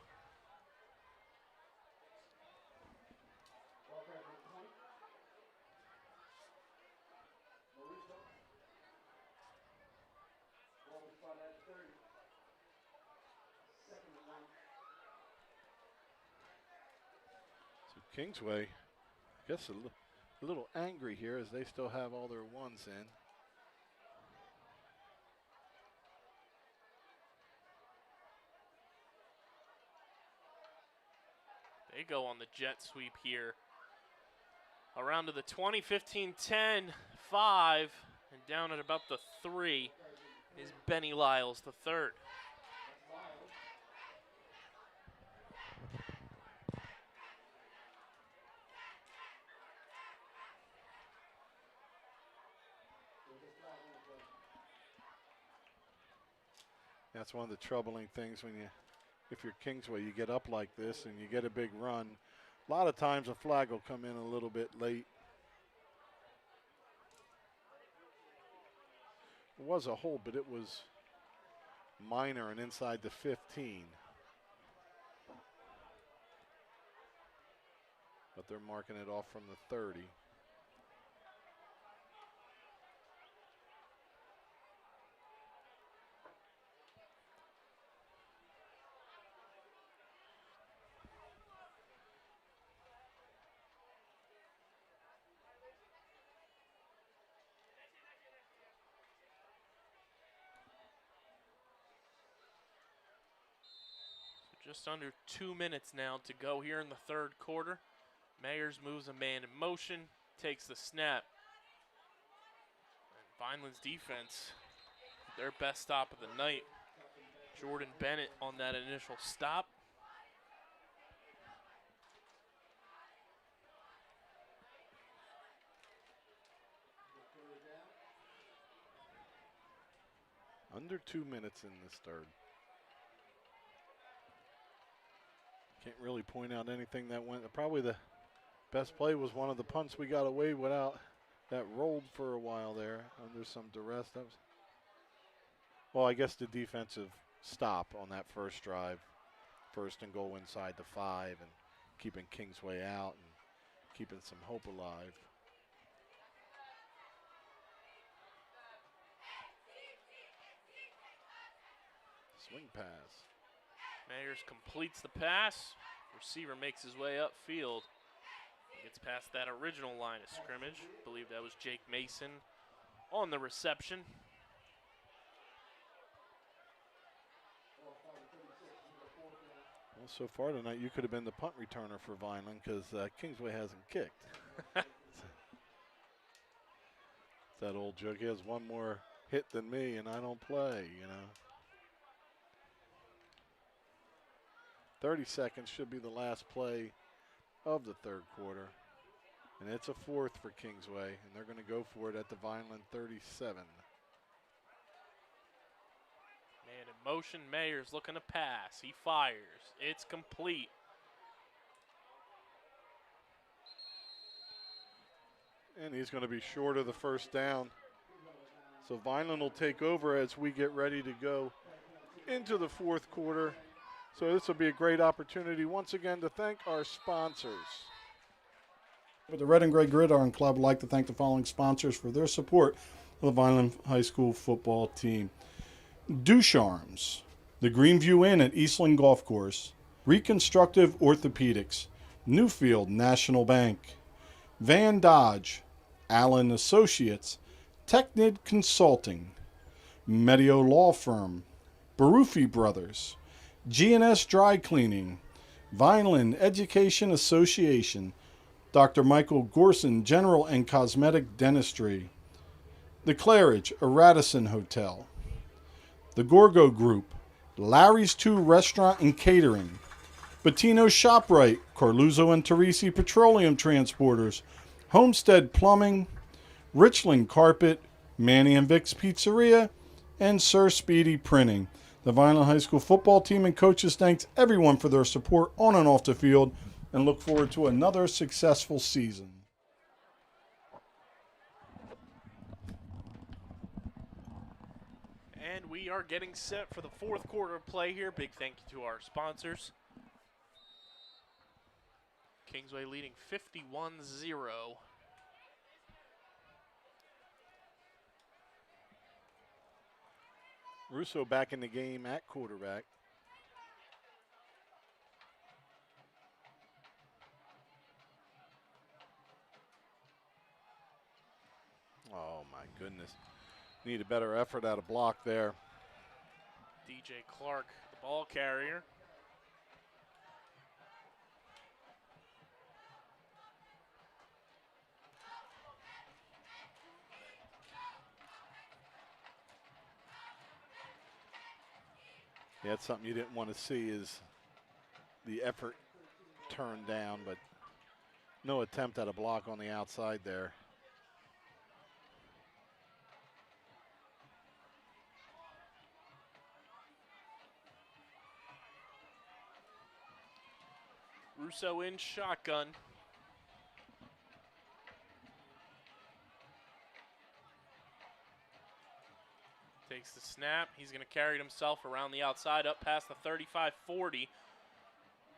So Kingsway, I guess a little angry here as they still have all their ones in. They go on the jet sweep here. Around to the 20, 15, 10, 5, and down at about the 3 is Benny Lyles, the third. That's one of the troubling things when if you're Kingsway, you get up like this and you get a big run. A lot of times a flag will come in a little bit late. It was a hold, but it was minor and inside the 15. But they're marking it off from the 30. Just under 2 minutes now to go here in the third quarter. Mayers moves a man in motion, takes the snap. And Vineland's defense, their best stop of the night. Jordan Bennett on that initial stop. Under 2 minutes in this third. Can't really point out anything that went. Probably the best play was one of the punts we got away without that rolled for a while there under some duress. That was, well, I guess the defensive stop on that first drive, first and goal inside the 5, and keeping Kingsway out and keeping some hope alive. Swing pass. Mayers completes the pass. Receiver makes his way upfield. Gets past that original line of scrimmage. I believe that was Jake Mason on the reception. Well, so far tonight, you could have been the punt returner for Vineland because Kingsway hasn't kicked. It's that old joke. He has one more hit than me, and I don't play, you know. 30 seconds should be the last play of the third quarter. And it's a 4th for Kingsway, and they're going to go for it at the Vineland 37. Man in motion, Mayers looking to pass. He fires. It's complete. And he's going to be short of the first down. So Vineland will take over as we get ready to go into the fourth quarter. So this will be a great opportunity once again to thank our sponsors. But the Red and Gray Gridiron Club would like to thank the following sponsors for their support of the Vineland High School football team. Ducharme's, the Greenview Inn at Eastland Golf Course, Reconstructive Orthopedics, Newfield National Bank, Van Dodge, Allen Associates, Technid Consulting, Medio Law Firm, Barufi Brothers, G&S Dry Cleaning, Vineland Education Association, Dr. Michael Gorson General and Cosmetic Dentistry, the Claridge, a Radisson Hotel, the Gorgo Group, Larry's 2 Restaurant and Catering, Bettino ShopRite, Carluzzo and Teresi Petroleum Transporters, Homestead Plumbing, Richland Carpet, Manny and Vic's Pizzeria, and Sir Speedy Printing. The Vineland High School football team and coaches thanks everyone for their support on and off the field and look forward to another successful season. And we are getting set for the fourth quarter of play here. Big thank you to our sponsors. Kingsway leading 51-0. Russo back in the game at quarterback. Oh my goodness. Need a better effort out of block there. DJ Clark, the ball carrier. Yeah, that's something you didn't want to see is the effort turned down, but no attempt at a block on the outside there. Russo in shotgun. Takes the snap. He's going to carry it himself around the outside, up past the 35-40.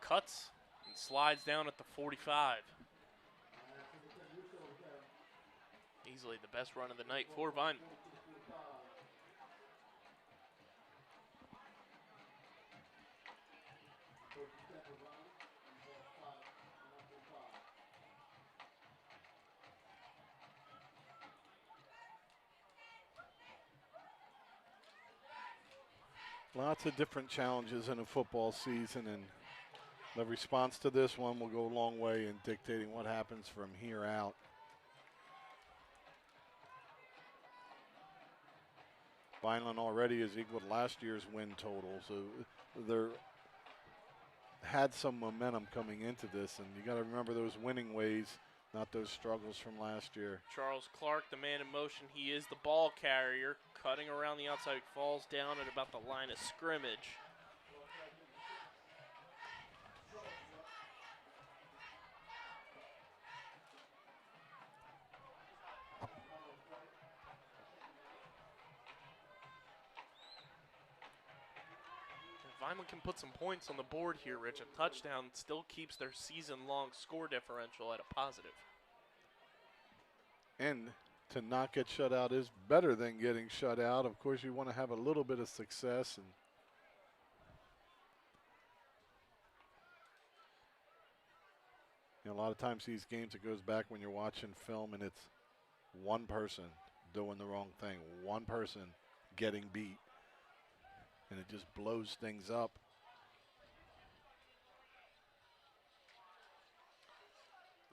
Cuts and slides down at the 45. Easily the best run of the night for Vineland. Lots of different challenges in a football season, and the response to this one will go a long way in dictating what happens from here out. Vineland already has equaled last year's win total, so they're had some momentum coming into this, and you got to remember those winning ways, not those struggles from last year. Charles Clark, the man in motion, he is the ball carrier, cutting around the outside, falls down at about the line of scrimmage. Vineland can put some points on the board here, Rich. A touchdown still keeps their season-long score differential at a positive. And to not get shut out is better than getting shut out. Of course, you want to have a little bit of success. And you know, a lot of times these games, it goes back when you're watching film and it's one person doing the wrong thing, one person getting beat, and it just blows things up.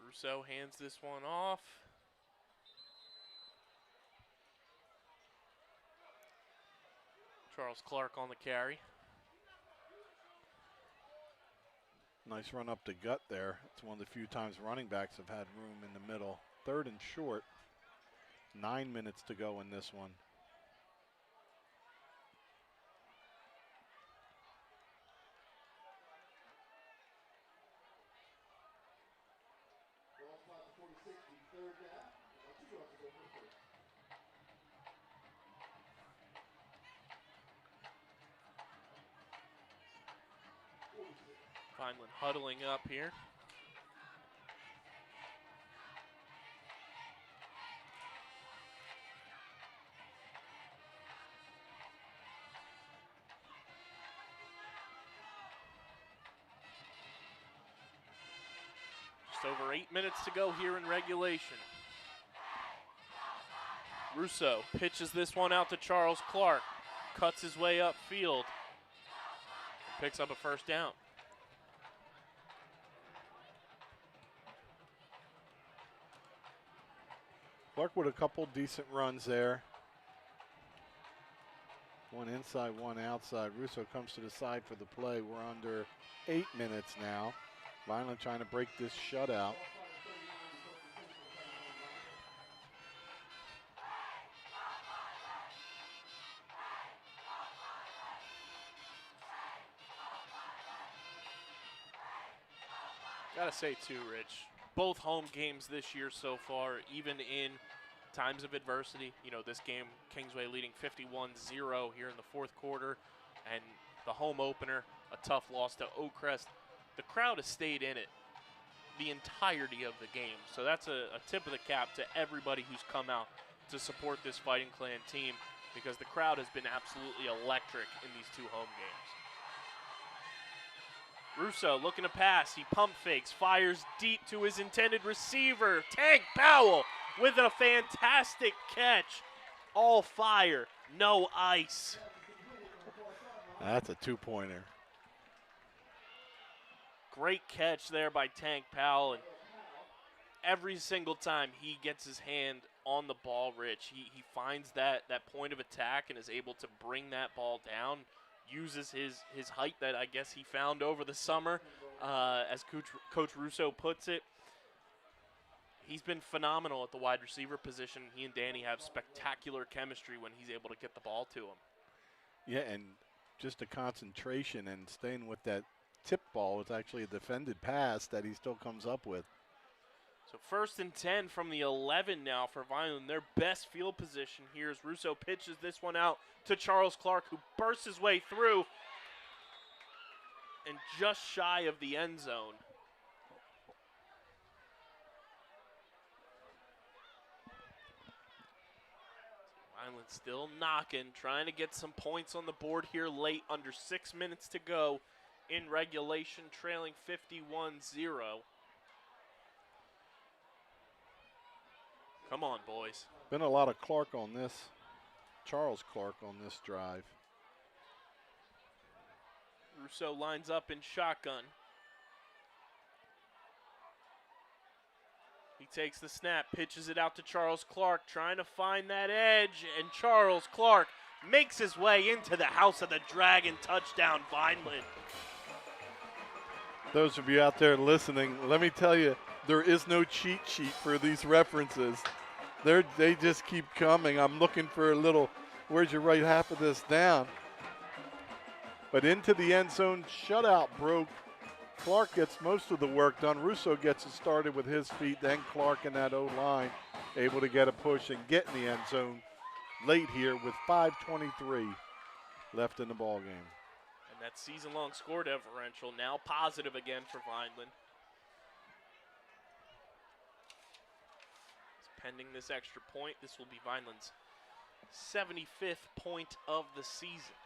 Russo hands this one off. Charles Clark on the carry. Nice run up the gut there. It's one of the few times running backs have had room in the middle. 3rd and short. 9 minutes to go in this one. Vineland huddling up here. Just over 8 minutes to go here in regulation. Russo pitches this one out to Charles Clark. Cuts his way upfield. Picks up a first down. Clark with a couple decent runs there. One inside, one outside. Russo comes to the side for the play. We're under 8 minutes now. Vineland trying to break this shutout. Gotta say too, Rich, both home games this year so far, even in times of adversity, you know, this game, Kingsway leading 51-0 here in the 4th quarter, and the home opener, a tough loss to Oakcrest. The crowd has stayed in it the entirety of the game, so that's a tip of the cap to everybody who's come out to support this Fighting Clan team, because the crowd has been absolutely electric in these 2 home games. Russo looking to pass. He pump fakes, fires deep to his intended receiver. Tank Powell with a fantastic catch. All fire, no ice. That's a 2-pointer. Great catch there by Tank Powell. And every single time he gets his hand on the ball, Rich, he finds that point of attack and is able to bring that ball down. Uses his height that I guess he found over the summer, as Coach Russo puts it. He's been phenomenal at the wide receiver position. He and Danny have spectacular chemistry when he's able to get the ball to him. Yeah, and just the concentration and staying with that tip ball. It's actually a defended pass that he still comes up with. So 1st and 10 from the 11 now for Vineland. Their best field position here as Russo pitches this one out to Charles Clark, who bursts his way through and just shy of the end zone. Vineland still knocking, trying to get some points on the board here late, under 6 minutes to go in regulation, trailing 51-0. Come on, boys. Been a lot of Clark on this, Charles Clark on this drive. Russo lines up in shotgun. He takes the snap, pitches it out to Charles Clark, trying to find that edge, and Charles Clark makes his way into the House of the Dragon. Touchdown, Vineland. Those of you out there listening, let me tell you, there is no cheat sheet for these references. They just keep coming. I'm looking for a little, where's your right half of this down? But into the end zone, shutout broke. Clark gets most of the work done. Russo gets it started with his feet, then Clark in that O-line able to get a push and get in the end zone late here with 5:23 left in the ball game. And That season-long score differential now positive again for Vineland. Pending this extra point, this will be Vineland's 75th point of the season.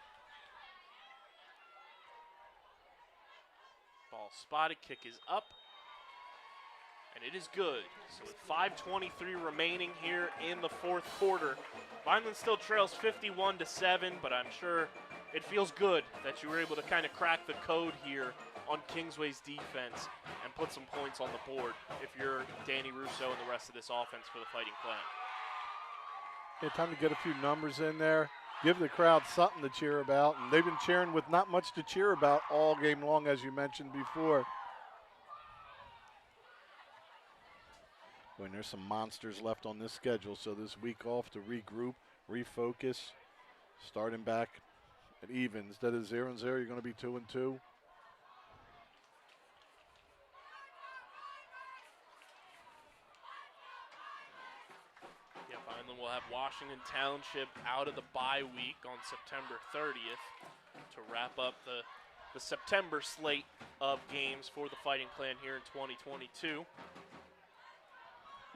Ball spotted, kick is up, and it is good. So with 5:23 remaining here in the fourth quarter, Vineland still trails 51-7, but I'm sure it feels good that you were able to kind of crack the code here on Kingsway's defense and put some points on the board if you're Danny Russo and the rest of this offense for the Fighting Clan. Yeah, time to get a few numbers in there. Give the crowd something to cheer about. And they've been cheering with not much to cheer about all game long, as you mentioned before. When there's some monsters left on this schedule, so this week off to regroup, refocus, starting back at even. Instead of 0-0, you're going to be 2-2. Vineland will have Washington Township out of the bye week on September 30th to wrap up the September slate of games for the Fighting Clan here in 2022.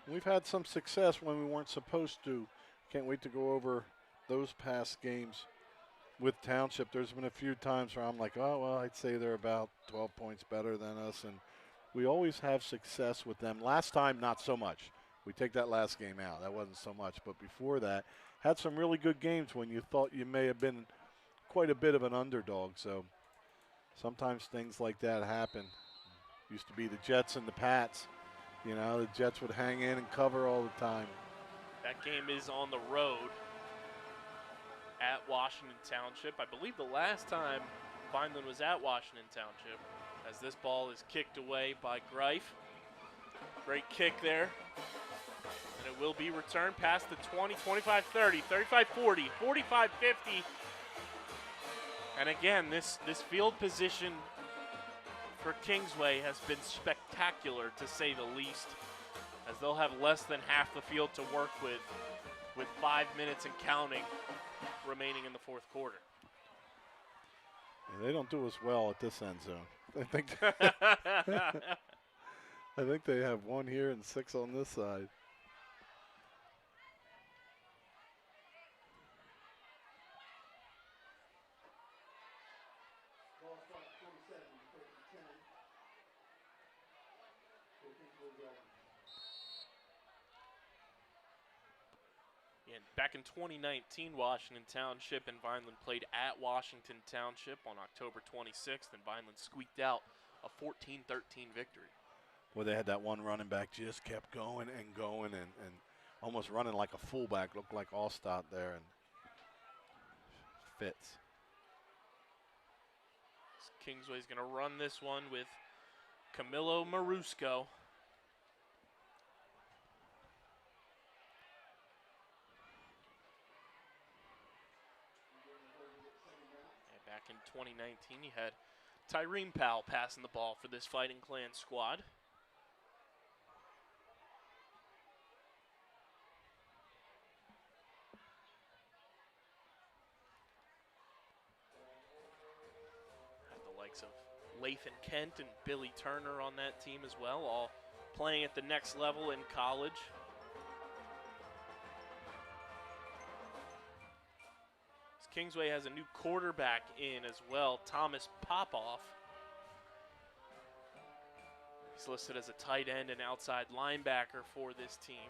We've had some success when we weren't supposed to. Can't wait to go over those past games with Township. There's been a few times where I'm like, oh, well, I'd say they're about 12 points better than us, and we always have success with them. Last time, not so much. We take that last game out. That wasn't so much. But before that, had some really good games when you thought you may have been quite a bit of an underdog. So sometimes things like that happen. Used to be the Jets and the Pats. You know, the Jets would hang in and cover all the time. That game is on the road at Washington Township. I believe the last time Vineland was at Washington Township, as this ball is kicked away by Greif. Great kick there. And it will be returned past the 20, 25-30, 35-40, 45-50. And again, this field position for Kingsway has been spectacular, to say the least, as they'll have less than half the field to work with 5 minutes and counting remaining in the fourth quarter. Yeah, they don't do as well at this end zone. I think I think they have 1 here and 6 on this side. And back in 2019, Washington Township and Vineland played at Washington Township on October 26th, and Vineland squeaked out a 14-13 victory. Well, they had that one running back just kept going and going and almost running like a fullback. Looked like Allstott there, and fits. Kingsway's going to run this one with Camilo Marusco. And back in 2019, you had Tyreen Powell passing the ball for this Fighting Clan squad. Of Lathan Kent and Billy Turner on that team as well, all playing at the next level in college. Kingsway has a new quarterback in as well, Thomas Popoff. He's listed as a tight end and outside linebacker for this team.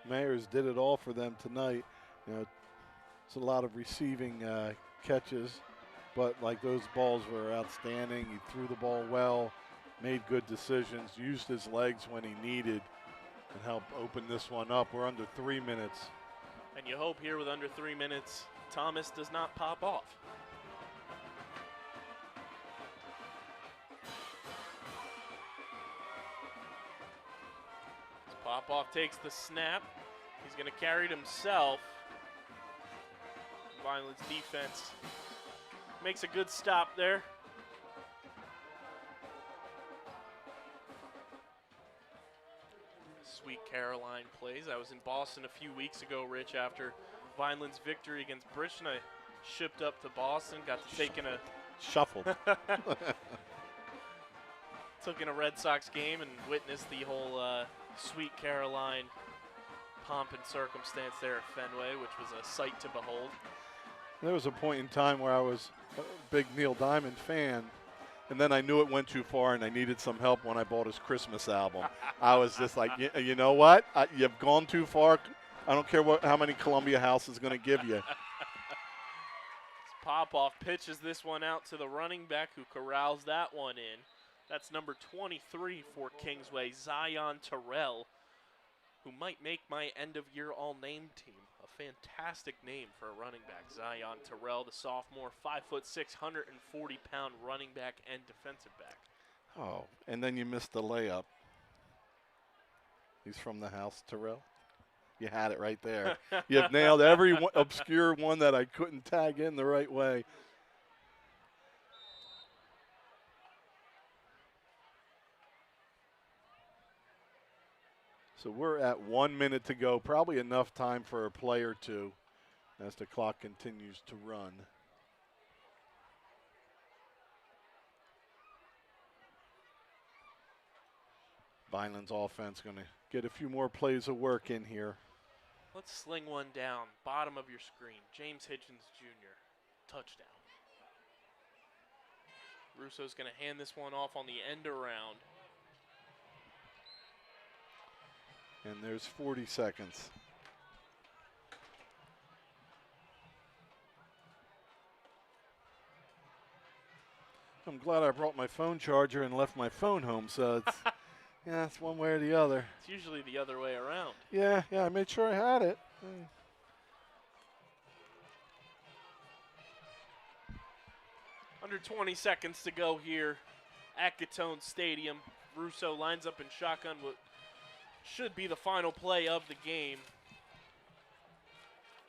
Mayers did it all for them tonight. You know, it's a lot of receiving catches, but like those balls were outstanding. He threw the ball well, made good decisions, used his legs when he needed, and helped open this one up. We're under 3 minutes. And you hope here with under 3 minutes, Thomas does not pop off. Popoff takes the snap. He's going to carry it himself. Vineland's defense makes a good stop there. Caroline plays. I was in Boston a few weeks ago, Rich, after Vineland's victory against Bridgeton. I shipped up to Boston, got to take in a Shuffled. took in a Red Sox game and witnessed the whole Sweet Caroline pomp and circumstance there at Fenway, which was a sight to behold. There was a point in time where I was a big Neil Diamond fan, and then I knew it went too far and I needed some help when I bought his Christmas album. I was just like, you know what? You've gone too far. I don't care how many Columbia House is going to give you. Popoff pitches this one out to the running back who corrals that one in. That's number 23 for Kingsway, Zion Terrell, who might make my end-of-year all-name team. A fantastic name for a running back. Zion Terrell, the sophomore, 5'6", 140-pound running back and defensive back. Oh, and then you missed the layup. He's from the house, Terrell. You had it right there. You've nailed every obscure one that I couldn't tag in the right way. So we're at 1 minute to go. Probably enough time for a play or two as the clock continues to run. Vineland's offense going to get a few more plays of work in here. Let's sling one down, bottom of your screen. James Hitchens Jr., touchdown. Russo's going to hand this one off on the end around. And there's 40 seconds. I'm glad I brought my phone charger and left my phone home, so it's, yeah, it's one way or the other. It's usually the other way around. Yeah, I made sure I had it. Under 20 seconds to go here at Gittone Stadium. Russo lines up in shotgun what should be the final play of the game.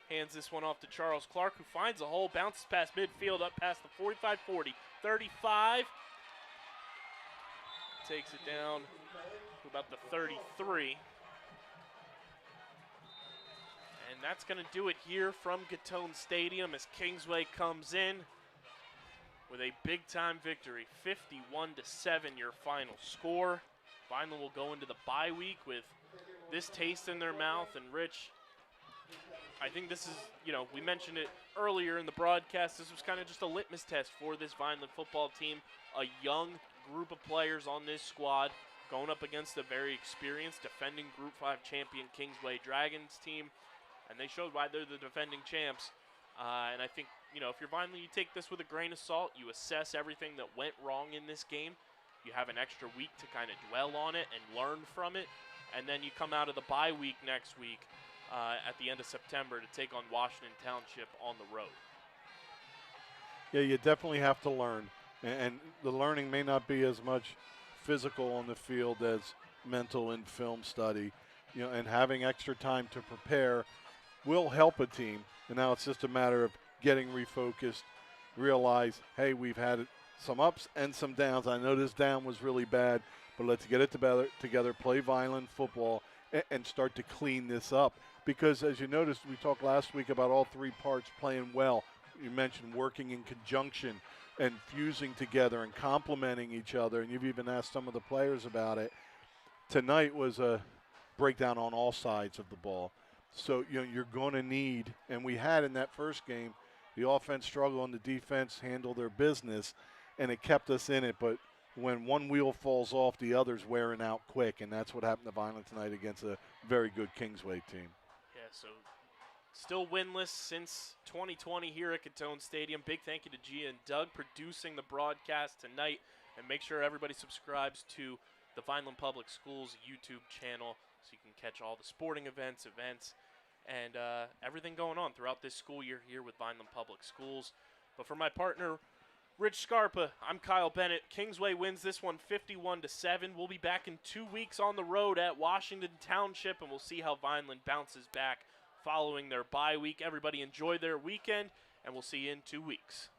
Hands this one off to Charles Clark, who finds a hole, bounces past midfield, up past the 45, 40, 35. Takes it down to about the 33. And that's going to do it here from Gittone Stadium as Kingsway comes in with a big-time victory, 51-7 your final score. Vineland will go into the bye week with this taste in their mouth. And Rich, I think this is, we mentioned it earlier in the broadcast, this was kind of just a litmus test for this Vineland football team. A young group of players on this squad going up against a very experienced defending Group 5 champion Kingsway Dragons team. And they showed why they're the defending champs. And I think, if you're Vineland, you take this with a grain of salt. You assess everything that went wrong in this game. You have an extra week to kind of dwell on it and learn from it. And then you come out of the bye week next week at the end of September to take on Washington Township on the road. Yeah, you definitely have to learn. And the learning may not be as much physical on the field as mental and film study. And having extra time to prepare will help a team. And now it's just a matter of getting refocused, realize, hey, we've had some ups and some downs. I know this down was really bad, but let's get it together, play Vineland football, and start to clean this up. Because as you noticed, we talked last week about all three parts playing well. You mentioned working in conjunction and fusing together and complementing each other, and you've even asked some of the players about it. Tonight was a breakdown on all sides of the ball. So you're going to need, and we had in that first game, the offense struggle and the defense handle their business, and it kept us in it. But when one wheel falls off, the other's wearing out quick, and that's what happened to Vineland tonight against a very good Kingsway team. Yeah, so still winless since 2020 here at Gittone Stadium. Big thank you to Gia and Doug producing the broadcast tonight, and make sure everybody subscribes to the Vineland Public Schools YouTube channel so you can catch all the sporting events, and everything going on throughout this school year here with Vineland Public Schools. But for my partner, Rich Scarpa, I'm Kyle Bennett. Kingsway wins this one 51-7. We'll be back in 2 weeks on the road at Washington Township, and we'll see how Vineland bounces back following their bye week. Everybody enjoy their weekend, and we'll see you in 2 weeks.